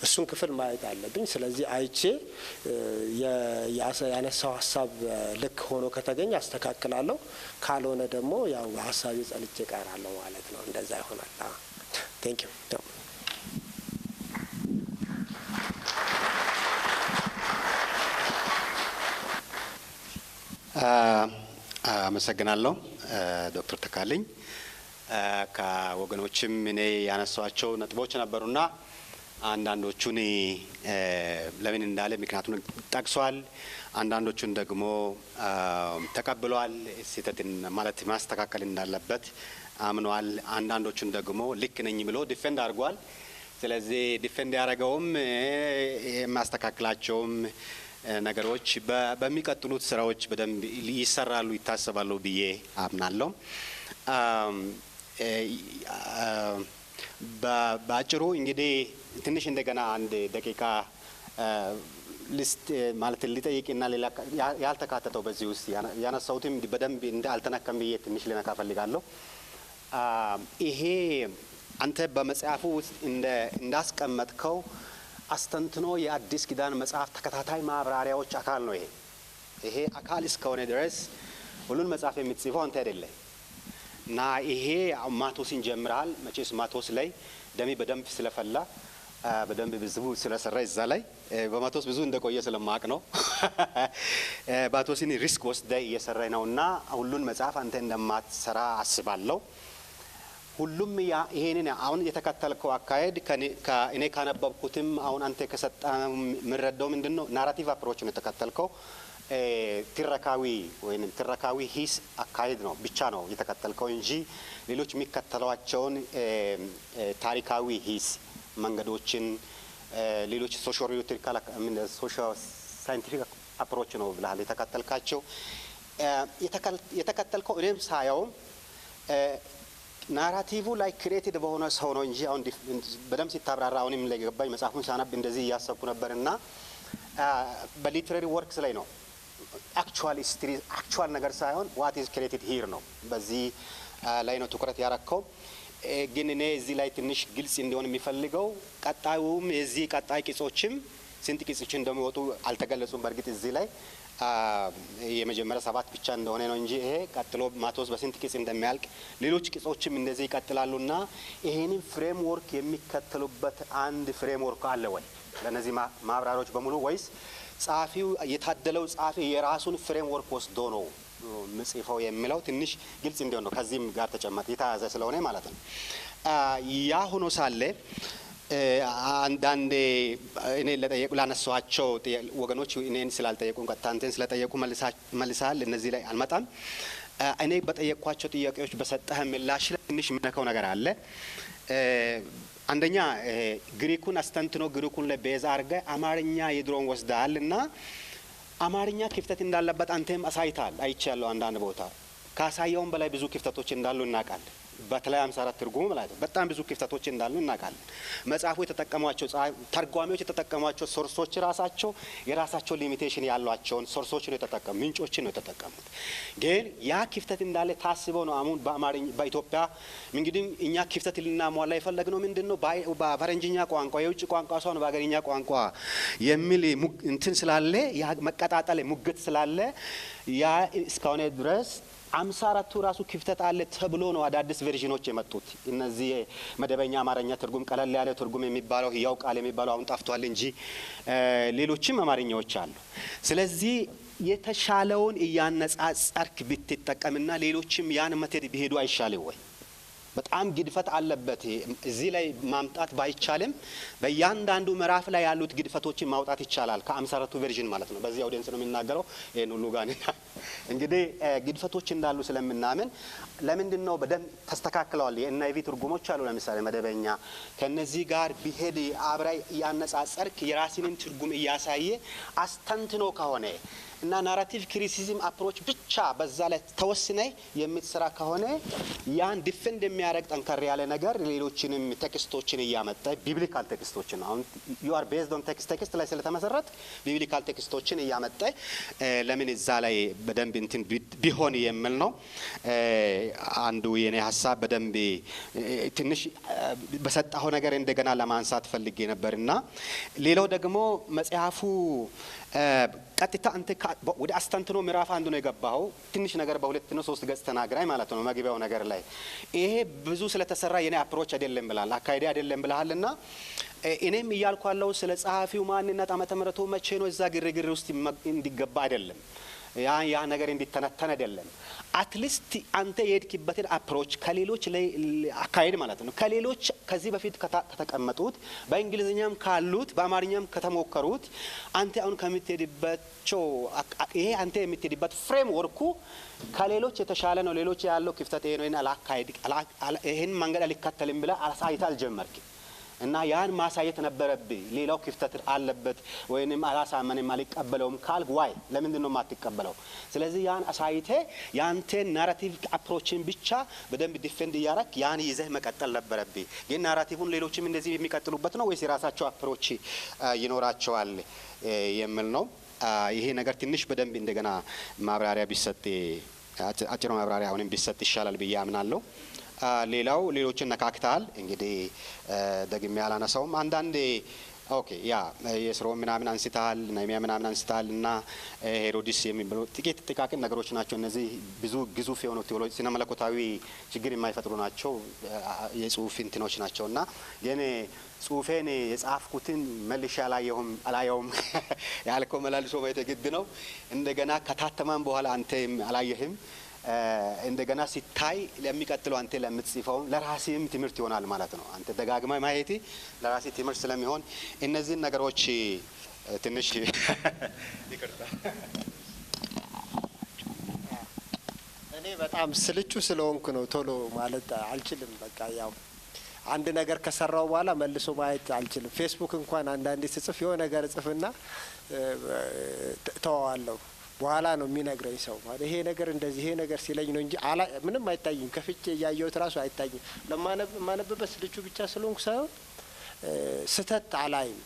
እሱን ክፍል ማየት አለብኝ። ስለዚህ አይቼ ያነሳው ሀሳብ ልክ ሆኖ ከተገኘ አስተካክላለሁ። ካልሆነ ደግሞ ያው ሀሳቤ ጸንቼ እቀራለሁ ማለት ነው። እንደዛ ይሆናል። ቴንክ ዩ። አመሰግናለሁ ዶክተር ተካልኝ። ከወገኖችም እኔ ያነሷቸው ነጥቦች ነበሩና አንዳንዶቹን ለምን እንዳለ ምክንያቱን ጠቅሷል። አንዳንዶቹን ደግሞ ተቀብሏል። ስህተትን ማለት ማስተካከል እንዳለበት አምኗል። አንዳንዶቹን ደግሞ ልክ ነኝ ብሎ ዲፌንድ አድርጓል። ስለዚህ ዲፌንድ ያደረገውም የሚያስተካክላቸውም ነገሮች በሚቀጥሉት ስራዎች በደንብ ይሰራሉ ይታሰባሉ ብዬ አምናለሁ። በአጭሩ እንግዲህ ትንሽ እንደገና አንድ ደቂቃ ሊስት ማለት ሊጠይቅና ሌላ ያልተካተተው በዚህ ውስጥ ያነሳሁትም በደንብ አልተነካም ብዬ ትንሽ ልነካ ፈልጋለሁ። ይሄ አንተ በመጽሐፉ ውስጥ እንዳስቀመጥከው አስተንትኖ የአዲስ ኪዳን መጽሐፍ ተከታታይ ማብራሪያዎች አካል ነው። ይሄ አካል እስከሆነ ድረስ ሁሉን መጽሐፍ የምትጽፈው አንተ አይደለ እና ይሄ ማቶስን ጀምረሃል። መቼስ ማቶስ ላይ ደሜ በደንብ ስለፈላ በደንብ ብዙ ስለሰራ እዛ ላይ በማቶስ ብዙ እንደቆየ ስለማቅ ነው። ማቶስን ሪስክ ወስደ እየሰራ ነውና ሁሉን መጽሐፍ አንተ እንደማትሰራ አስባለሁ። ሁሉም ይሄንን አሁን የተከተልከው አካሄድ እኔ ካነበብኩትም አሁን አንተ ከሰጠህ የምረዳው ምንድነው ናራቲቭ አፕሮች ነው የተከተልከው። ትረካዊ ሂስ አካሄድ ነው ብቻ ነው የተከተልከው እንጂ ሌሎች የሚከተሏቸውን ታሪካዊ ሂስ መንገዶችን ሌሎች ሶሻል ሪዮቴሪካል ሶሻል ሳይንቲፊክ አፕሮች ነው ብለሃል የተከተልካቸው። የተከተልከው እኔም ሳየውም ናራቲቭ ላይ ክሬቲቭ በሆነ ሰው ነው እንጂ አሁን በደንብ ሲታብራራ አሁንም ላይ ገባኝ። መጽሐፉን ሳነብ እንደዚህ እያሰብኩ ነበርና በሊትራሪ ወርክስ ላይ ነው አክቹዋል ሂስትሪ አክቹዋል ነገር ሳይሆን ዋት ኢዝ ክሬቲቭ ሂር ነው። በዚህ ላይ ነው ትኩረት ያረከው። ግን እኔ እዚህ ላይ ትንሽ ግልጽ እንዲሆን የሚፈልገው ቀጣዩም የዚህ ቀጣይ ቅጾችም ስንት ቅጾች እንደሚወጡ አልተገለጹም። በእርግጥ እዚህ ላይ የመጀመሪያ 7 ብቻ እንደሆነ ነው እንጂ ይሄ ቀጥሎ ማቴዎስ በስንት ቅጽ እንደሚያልቅ ሌሎች ቅጾችም እንደዚህ ይቀጥላሉና ይሄንን ፍሬምወርክ የሚከተሉበት አንድ ፍሬምወርክ አለ ወይ ለነዚህ ማብራሪያዎች በሙሉ ወይስ ጸሐፊው የታደለው ጸሐፊ የራሱን ፍሬምወርክ ወስዶ ነው ምጽፈው የሚለው ትንሽ ግልጽ እንዲሆን ነው። ከዚህም ጋር ተጨማሪ የተያያዘ ስለሆነ ማለት ነው። ያ ሆኖ ሳለ አንዳንዴ እኔ ለጠየቁ ላነሷቸው ወገኖች እኔን ስላልጠየቁን ቀጥታ አንተን ስለጠየቁ መልሳል። እነዚህ ላይ አልመጣም። እኔ በጠየቅኳቸው ጥያቄዎች በሰጠህ ምላሽ ላይ ትንሽ የሚነካው ነገር አለ። አንደኛ ግሪኩን አስተንትኖ ግሪኩን ላይ ቤዛ አድርገህ አማርኛ የድሮን ወስደሃል እና አማርኛ ክፍተት እንዳለበት አንተም አሳይታል። አይቻለሁ አንዳንድ ቦታ ካሳየውን በላይ ብዙ ክፍተቶች እንዳሉ እናውቃለን። በተለይ 54 ትርጉም ማለት ነው በጣም ብዙ ክፍተቶች እንዳሉ እናውቃለን። መጽሐፉ የተጠቀሟቸው ተርጓሚዎች የተጠቀሟቸው ሶርሶች ራሳቸው የራሳቸው ሊሚቴሽን ያሏቸውን ሶርሶች ነው የተጠቀሙ ምንጮችን ነው የተጠቀሙት። ግን ያ ክፍተት እንዳለ ታስበው ነው አሁን በአማርኛ በኢትዮጵያ እንግዲህ እኛ ክፍተት ልናሟላ የፈለግነው ምንድነው በፈረንጅኛ ቋንቋ የውጭ ቋንቋ ሰው ነው በአገርኛ ቋንቋ የሚል እንትን ስላለ ያ መቀጣጠል ሙግት ስላለ ያ እስካሁን ድረስ 54ቱ ራሱ ክፍተት አለ ተብሎ ነው አዳዲስ ቨርዥኖች የመጡት። እነዚህ መደበኛ አማርኛ ትርጉም ቀለል ያለ ትርጉም የሚባለው ያው ቃል የሚባለው አሁን ጠፍቷል እንጂ ሌሎችም አማርኛዎች አሉ። ስለዚህ የተሻለውን እያነጻጸርክ ብትጠቀምና ሌሎችም ያን መተድ ቢሄዱ አይሻልም ወይ? በጣም ግድፈት አለበት። እዚህ ላይ ማምጣት ባይቻልም በእያንዳንዱ ምዕራፍ ላይ ያሉት ግድፈቶችን ማውጣት ይቻላል። ከ54ቱ ቨርዥን ማለት ነው። በዚህ አውዲየንስ ነው የሚናገረው። ይሄን ሁሉ ጋር እንግዲህ ግድፈቶች እንዳሉ ስለምናምን ለምንድን ነው በደንብ ተስተካክለዋል። የኤንአይቪ ትርጉሞች አሉ ለምሳሌ መደበኛ ከነዚህ ጋር ቢሄድ አብራይ ያነጻጸርክ የራስንን ትርጉም እያሳየ አስተንትኖ ከሆነ እና ናራቲቭ ክሪቲሲዝም አፕሮች ብቻ በዛ ላይ ተወስነ የምትሰራ ከሆነ ያን ዲፌንድ የሚያደርግ ጠንከር ያለ ነገር ሌሎችንም ቴክስቶችን እያመጣ ቢብሊካል ቴክስቶችን አሁን ዩ አር ቤዝድ ኦን ቴክስት ላይ ስለተመሰረት ቢብሊካል ቴክስቶችን እያመጣ ለምን እዛ ላይ በደንብ እንትን ቢሆን የሚል ነው አንዱ የኔ ሀሳብ። በደንብ ትንሽ በሰጣው ነገር እንደገና ለማንሳት ፈልጌ ነበርና ሌላው ደግሞ መጽሐፉ ቀጥታ አንተ ወደ አስተንትኖ ምዕራፍ አንዱ ነው የገባው። ትንሽ ነገር በሁለት ነው 3 ገጽ ተናግራይ ማለት ነው መግቢያው ነገር ላይ ይሄ ብዙ ስለተሰራ የኔ አፕሮች አይደለም ብላል አካይዴ አይደለም ብላልና እኔም እያልኳለው ስለ ጸሐፊው ማንነት ዓመተ ምሕረቱ መቼ ነው እዛ ግርግር ውስጥ እንዲገባ አይደለም ያ ነገር እንዲተነተን አይደለም። አትሊስት አንተ የሄድክበትን አፕሮች ከሌሎች ላይ አካሄድ ማለት ነው ከሌሎች ከዚህ በፊት ከተቀመጡት በእንግሊዝኛም ካሉት በአማርኛም ከተሞከሩት አንተ አሁን ከምትሄድባቸው ይሄ አንተ የምትሄድበት ፍሬምወርኩ ከሌሎች የተሻለ ነው። ሌሎች ያለው ክፍተት ይሄ ነው እና አካሄድ ይሄን መንገድ አልከተልም ብለ አሳይታ አልጀመርክ እና ያን ማሳየት ነበረብህ። ሌላው ክፍተት አለበት ወይንም አላሳመንም አልቀበለውም ካልክ ዋይ ለምንድን ነው የማትቀበለው? ስለዚህ ያን አሳይተ ያንተ ናራቲቭ አፕሮችን ብቻ በደንብ ዲፌንድ እያረክ ያን ይዘህ መቀጠል ነበረብህ። ግን ናራቲቭን ሌሎችም እንደዚህ የሚቀጥሉበት ነው ወይስ የራሳቸው አፕሮች ይኖራቸዋል የሚል ነው። ይሄ ነገር ትንሽ በደንብ እንደገና ማብራሪያ ቢሰጥ አጭር ማብራሪያ አሁንም ቢሰጥ ይሻላል ብዬ አምናለሁ። ሌላው ሌሎችን ነካክታል እንግዲህ ደግሜ ያላነሳውም አንዳንዴ ኦኬ ያ የስሮ ምናምን አንስታል ነህምያ ምናምን አንስታል እና ሄሮድስ የሚባሉ ጥቂት ጥቃቅን ነገሮች ናቸው። እነዚህ ብዙ ግዙፍ የሆኑ ቴዎሎጂ ስነ መለኮታዊ ችግር የማይፈጥሩ ናቸው የጽሁፍ እንትኖች ናቸው እና የኔ ጽሁፌን የጻፍኩትን መልሼ አላየውም ያልከው መላልሶ በተግድ ነው። እንደገና ከታተማን በኋላ አንተም አላየህም እንደገና ሲታይ ለሚቀጥለው አንተ ለምትጽፈው ለራስህም ትምህርት ይሆናል ማለት ነው። አንተ ደጋግማ ማየት ለራስህ ትምህርት ስለሚሆን እነዚህን ነገሮች ትንሽ ይቅርታ እኔ በጣም ስልቹ ስለሆንኩ ነው ቶሎ ማለት አልችልም። በቃ ያው አንድ ነገር ከሰራው በኋላ መልሶ ማየት አልችልም። ፌስቡክ እንኳን አንዳንዴ ስጽፍ የሆነ ነገር እጽፍና ተዋዋለሁ። በኋላ ነው የሚነግረኝ ሰው ማለት ይሄ ነገር እንደዚህ ይሄ ነገር ሲለኝ ነው እንጂ ምንም አይታይም። ከፍቼ እያየሁት ራሱ አይታይም። ለማነብበት ስልቹ ብቻ ስለሆንኩ ሳይሆን ስህተት አላይም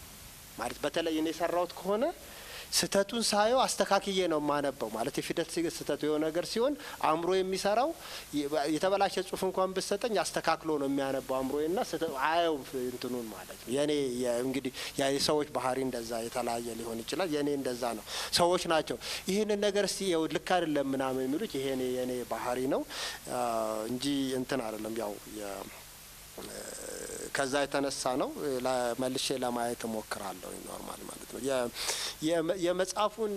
ማለት በተለይ እኔ የሰራሁት ከሆነ ስህተቱን ሳየው አስተካክዬ ነው የማነበው ማለት የፊደል ስህተት የሆነ ነገር ሲሆን አእምሮ የሚሰራው የተበላሸ ጽሁፍ እንኳን ብሰጠኝ አስተካክሎ ነው የሚያነበው አእምሮዬና አየው እንትኑን ማለት ነው። የኔ እንግዲህ የሰዎች ባህሪ እንደዛ የተለያየ ሊሆን ይችላል። የኔ እንደዛ ነው። ሰዎች ናቸው ይህንን ነገር እስቲ ያው ልክ አይደለም ምናምን የሚሉት ይሄ የኔ ባህሪ ነው እንጂ እንትን አይደለም። ያው ከዛ የተነሳ ነው መልሼ ለማየት እሞክራለሁ። ኖርማል ማለት ነው። የመጽሐፉን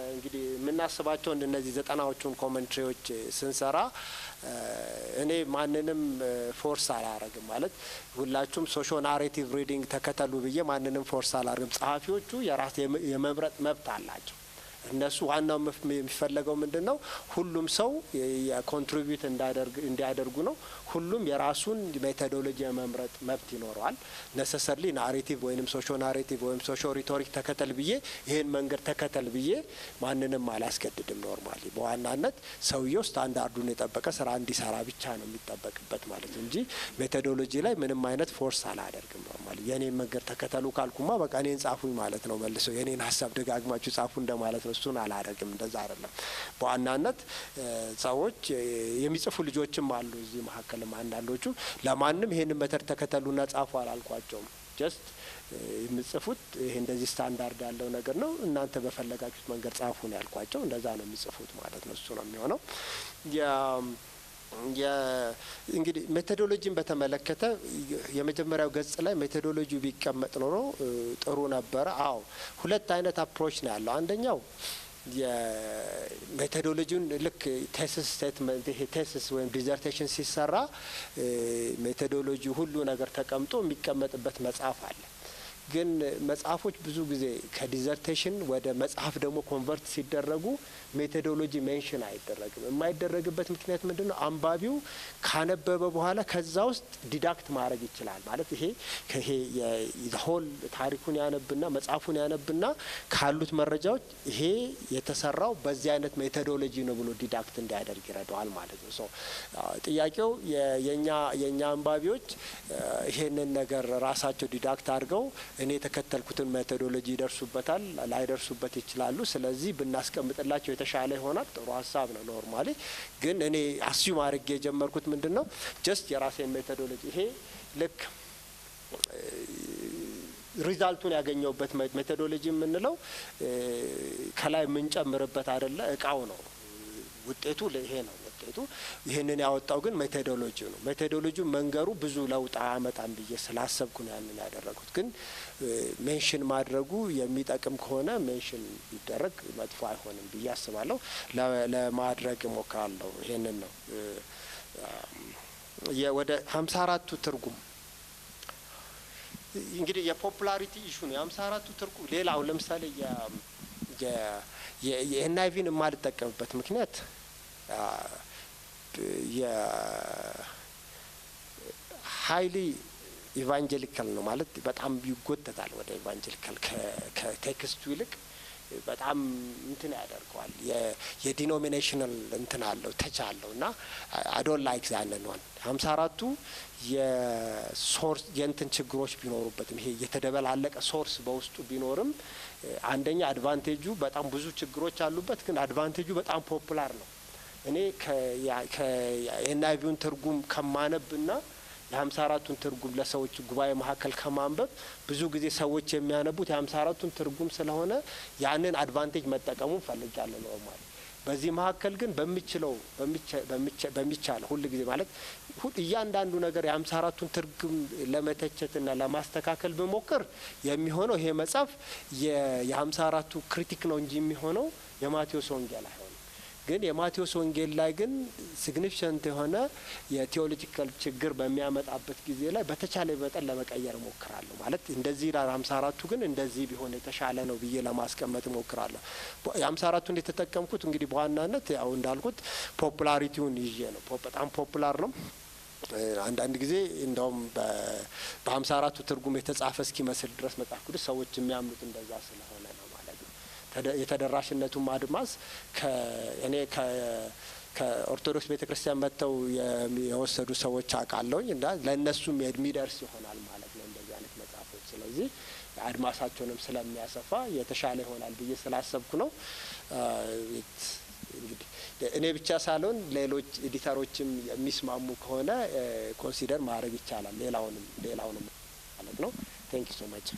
እንግዲህ የምናስባቸው እነዚህ 90ዎቹን ኮሜንትሪዎች ስንሰራ እኔ ማንንም ፎርስ አላረግም ማለት ሁላችሁም ሶሾ ናሬቲቭ ሪዲንግ ተከተሉ ብዬ ማንንም ፎርስ አላረግም። ጸሐፊዎቹ የራስ የመምረጥ መብት አላቸው። እነሱ ዋናው የሚፈለገው ምንድነው? ሁሉም ሰው የኮንትሪቢዩት እንዲያደርጉ ነው። ሁሉም የራሱን ሜቶዶሎጂ የመምረጥ መብት ይኖረዋል። ነሰሰርሊ ናሬቲቭ ወይንም ሶሾ ናሬቲቭ ወይም ሶሾ ሪቶሪክ ተከተል ብዬ ይሄን መንገድ ተከተል ብዬ ማንንም አላስገድድም። ኖርማሊ በዋናነት ሰውየው ስታንዳርዱን የጠበቀ ስራ እንዲሰራ ብቻ ነው የሚጠበቅበት ማለት እንጂ ሜቶዶሎጂ ላይ ምንም አይነት ፎርስ አላደርግም። ኖርማሊ የኔን መንገድ ተከተሉ ካልኩማ በቃ እኔን ጻፉኝ ማለት ነው። መልሶ የኔን ሀሳብ ደጋግማችሁ ጻፉ እንደማለት ነው። እሱን አላደርግም። እንደዛ አይደለም። በዋናነት ሰዎች የሚጽፉ ልጆችም አሉ እዚህ መካከልም አንዳንዶቹ ለማንም ይሄንን መተር ተከተሉና ጻፉ አላልኳቸውም። ጀስት የምጽፉት ይሄ እንደዚህ ስታንዳርድ ያለው ነገር ነው፣ እናንተ በፈለጋችሁት መንገድ ጻፉ ነው ያልኳቸው። እንደዛ ነው የሚጽፉት ማለት ነው። እሱ ነው የሚሆነው። እንግዲህ ሜቶዶሎጂን በተመለከተ የመጀመሪያው ገጽ ላይ ሜቶዶሎጂው ቢቀመጥ ኖሮ ጥሩ ነበረ። አዎ ሁለት አይነት አፕሮች ነው ያለው። አንደኛው የሜቶዶሎጂውን ልክ ቴሲስ ስቴትመንት ይሄ ቴሲስ ወይም ዲዘርቴሽን ሲሰራ ሜቶዶሎጂ ሁሉ ነገር ተቀምጦ የሚቀመጥበት መጽሐፍ አለ። ግን መጽሐፎች ብዙ ጊዜ ከዲዘርቴሽን ወደ መጽሐፍ ደግሞ ኮንቨርት ሲደረጉ ሜቶዶሎጂ ሜንሽን አይደረግም። የማይደረግበት ምክንያት ምንድነው? አንባቢው ካነበበ በኋላ ከዛ ውስጥ ዲዳክት ማድረግ ይችላል ማለት ይሄ የሆል ታሪኩን ያነብና መጽሐፉን ያነብና ካሉት መረጃዎች ይሄ የተሰራው በዚህ አይነት ሜቶዶሎጂ ነው ብሎ ዲዳክት እንዲያደርግ ይረዳዋል ማለት ነው። ሶ ጥያቄው የኛ አንባቢዎች ይሄንን ነገር ራሳቸው ዲዳክት አድርገው እኔ የተከተልኩትን ሜቶዶሎጂ ይደርሱበታል ላይደርሱበት ይችላሉ። ስለዚህ ብናስቀምጥላቸው የተሻለ ይሆናል። ጥሩ ሀሳብ ነው። ኖርማሊ ግን እኔ አስዩም አድርጌ የጀመርኩት ምንድነው ጀስት የራሴን ሜቶዶሎጂ ይሄ ልክ ሪዛልቱን ያገኘውበት ሜቶዶሎጂ የምንለው ከላይ የምንጨምርበት አይደለ፣ እቃው ነው ውጤቱ ይሄ ነው። ውጤቱ ይህንን ያወጣው ግን ሜቶዶሎጂ ነው። ሜቶዶሎጂ መንገሩ ብዙ ለውጥ አያመጣም ብዬ ስላሰብኩ ነው ያንን ያደረጉት። ግን ሜንሽን ማድረጉ የሚጠቅም ከሆነ ሜንሽን ቢደረግ መጥፎ አይሆንም ብዬ አስባለሁ። ለማድረግ እሞክራለሁ። ይሄንን ነው ወደ 54ቱ ትርጉም እንግዲህ የፖፑላሪቲ ኢሹ ነው። የ54ቱ ትርጉም ሌላው ለምሳሌ የኤንአይቪን የማልጠቀምበት ምክንያት የሀይሊ ኢቫንጀሊካል ነው ማለት በጣም ይጎተታል ወደ ኢቫንጀሊካል ከቴክስቱ ይልቅ በጣም እንትን ያደርገዋል። የዲኖሚኔሽናል እንትን አለው ተች አለው እና አዶን ላይክ ዛንን ዋን 54ቱ የሶርስ የእንትን ችግሮች ቢኖሩበትም ይሄ የተደበላለቀ ሶርስ በውስጡ ቢኖርም አንደኛ አድቫንቴጁ በጣም ብዙ ችግሮች አሉበት፣ ግን አድቫንቴጁ በጣም ፖፑላር ነው። እኔ የኤንአይቪውን ትርጉም ከማነብና የ54ቱን ትርጉም ለሰዎች ጉባኤ መካከል ከማንበብ ብዙ ጊዜ ሰዎች የሚያነቡት የ54ቱን ትርጉም ስለሆነ ያንን አድቫንቴጅ መጠቀሙን ፈልጋለሁ ነው ማለት። በዚህ መካከል ግን በሚቻለው ሁሉ ጊዜ ማለት እያንዳንዱ ነገር የ54ቱን ትርጉም ለመተቸትና ለማስተካከል ብሞክር የሚሆነው ይሄ መጽሐፍ የ54ቱ ክሪቲክ ነው እንጂ የሚሆነው የማቴዎስ ወንጌል አይሆንም። ግን የማቴዎስ ወንጌል ላይ ግን ሲግኒፊካንት የሆነ የቴዎሎጂካል ችግር በሚያመጣበት ጊዜ ላይ በተቻለ መጠን ለመቀየር እሞክራለሁ። ማለት እንደዚህ ላ 54ቱ ግን እንደዚህ ቢሆን የተሻለ ነው ብዬ ለማስቀመጥ እሞክራለሁ። የ54ቱን የተጠቀምኩት እንግዲህ በዋናነት ያው እንዳልኩት ፖፑላሪቲውን ይዤ ነው። በጣም ፖፑላር ነው። አንዳንድ ጊዜ እንደውም በ54ቱ ትርጉም የተጻፈ እስኪመስል ድረስ መጽሐፍ ቅዱስ ሰዎች የሚያምኑት እንደዛ ስለሆነ ነው ማለት ነው። የተደራሽነቱም አድማስ እኔ ከኦርቶዶክስ ቤተክርስቲያን መጥተው የወሰዱ ሰዎች አውቃለሁኝ እና ለእነሱም የሚደርስ ይሆናል ማለት ነው እንደዚህ አይነት መጽሐፎች። ስለዚህ አድማሳቸውንም ስለሚያሰፋ የተሻለ ይሆናል ብዬ ስላሰብኩ ነው። እንግዲህ እኔ ብቻ ሳልሆን ሌሎች ኤዲተሮችም የሚስማሙ ከሆነ ኮንሲደር ማድረግ ይቻላል ሌላውንም ማለት ነው። ቴንክ ዩ ሶ ማች።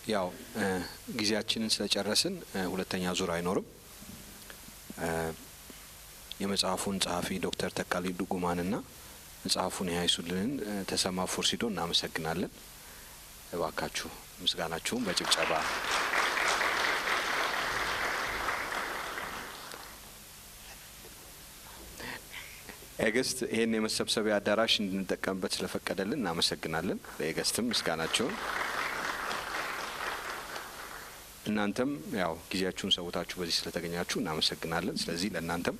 ያው ጊዜያችንን ስለጨረስን ሁለተኛ ዙር አይኖርም። የመጽሐፉን ጸሐፊ ዶክተር ተካልኝ ዱጉማንና መጽሐፉን ያይሱልንን ተሰማ ፎርሲዶ እናመሰግናለን። እባካችሁ ምስጋናችሁን በጭብጨባ ኤገስት ይሄን የመሰብሰቢያ አዳራሽ እንድንጠቀምበት ስለፈቀደልን እናመሰግናለን። ለኤገስትም ምስጋናቸውን እናንተም ያው ጊዜያችሁን ሰውታችሁ በዚህ ስለተገኛችሁ እናመሰግናለን። ስለዚህ ለእናንተም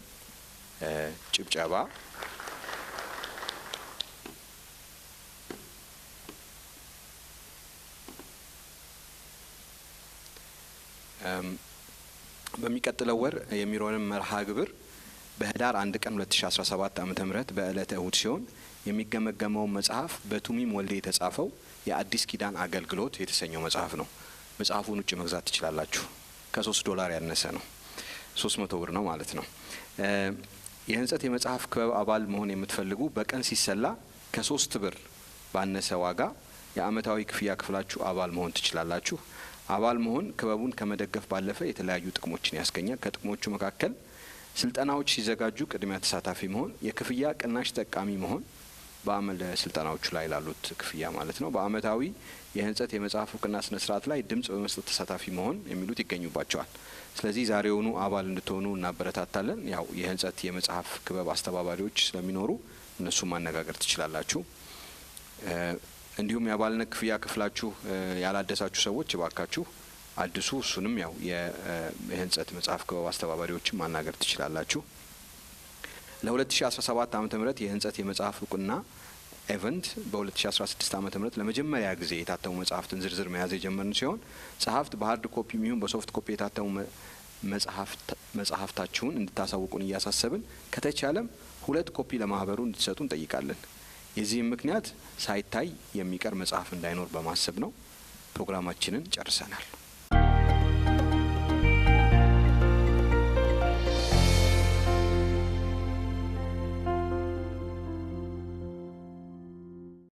ጭብጨባ። በሚቀጥለው ወር የሚሮንም መርሃ ግብር በህዳር 1 ቀን 2017 ዓመተ ምህረት በዕለተ እሁድ ሲሆን የሚገመገመው መጽሐፍ በቱሚም ወልዴ የተጻፈው የአዲስ ኪዳን አገልግሎት የተሰኘው መጽሐፍ ነው። መጽሐፉን ውጭ መግዛት ትችላላችሁ። $3 ያነሰ ነው። 300 ብር ነው ማለት ነው። የህንጸት የመጽሐፍ ክበብ አባል መሆን የምትፈልጉ በቀን ሲሰላ ከ3 ብር ባነሰ ዋጋ የአመታዊ ክፍያ ክፍላችሁ አባል መሆን ትችላላችሁ። አባል መሆን ክበቡን ከመደገፍ ባለፈ የተለያዩ ጥቅሞችን ያስገኛል። ከጥቅሞቹ መካከል ስልጠናዎች ሲዘጋጁ ቅድሚያ ተሳታፊ መሆን፣ የክፍያ ቅናሽ ተጠቃሚ መሆን፣ በአመል ስልጠናዎቹ ላይ ላሉት ክፍያ ማለት ነው። በአመታዊ የህንጸት የመጽሐፍ እውቅና ስነ ስርዓት ላይ ድምጽ በመስጠት ተሳታፊ መሆን የሚሉት ይገኙባቸዋል። ስለዚህ ዛሬውኑ አባል እንድትሆኑ እናበረታታለን። ያው የህንጸት የመጽሐፍ ክበብ አስተባባሪዎች ስለሚኖሩ እነሱ ማነጋገር ትችላላችሁ። እንዲሁም የአባልነት ክፍያ ክፍላችሁ ያላደሳችሁ ሰዎች እባካችሁ አድሱ። እሱንም ያው የህንጸት መጽሐፍ ክበብ አስተባባሪዎችን ማናገር ትችላላችሁ። ለ2017 ዓመተ ምህረት የህንጸት የመጽሐፍ እውቅና ኤቨንት በ2016 ዓመተ ምህረት ለመጀመሪያ ጊዜ የታተሙ መጽሐፍትን ዝርዝር መያዝ የጀመርን ሲሆን ጸሐፍት በሀርድ ኮፒ የሚሆን በሶፍት ኮፒ የታተሙ መጽሐፍታችሁን እንድታሳውቁን እያሳሰብን ከተቻለም 2 ኮፒ ለማህበሩ እንድትሰጡ እንጠይቃለን። የዚህም ምክንያት ሳይታይ የሚቀር መጽሐፍ እንዳይኖር በማሰብ ነው። ፕሮግራማችንን ጨርሰናል።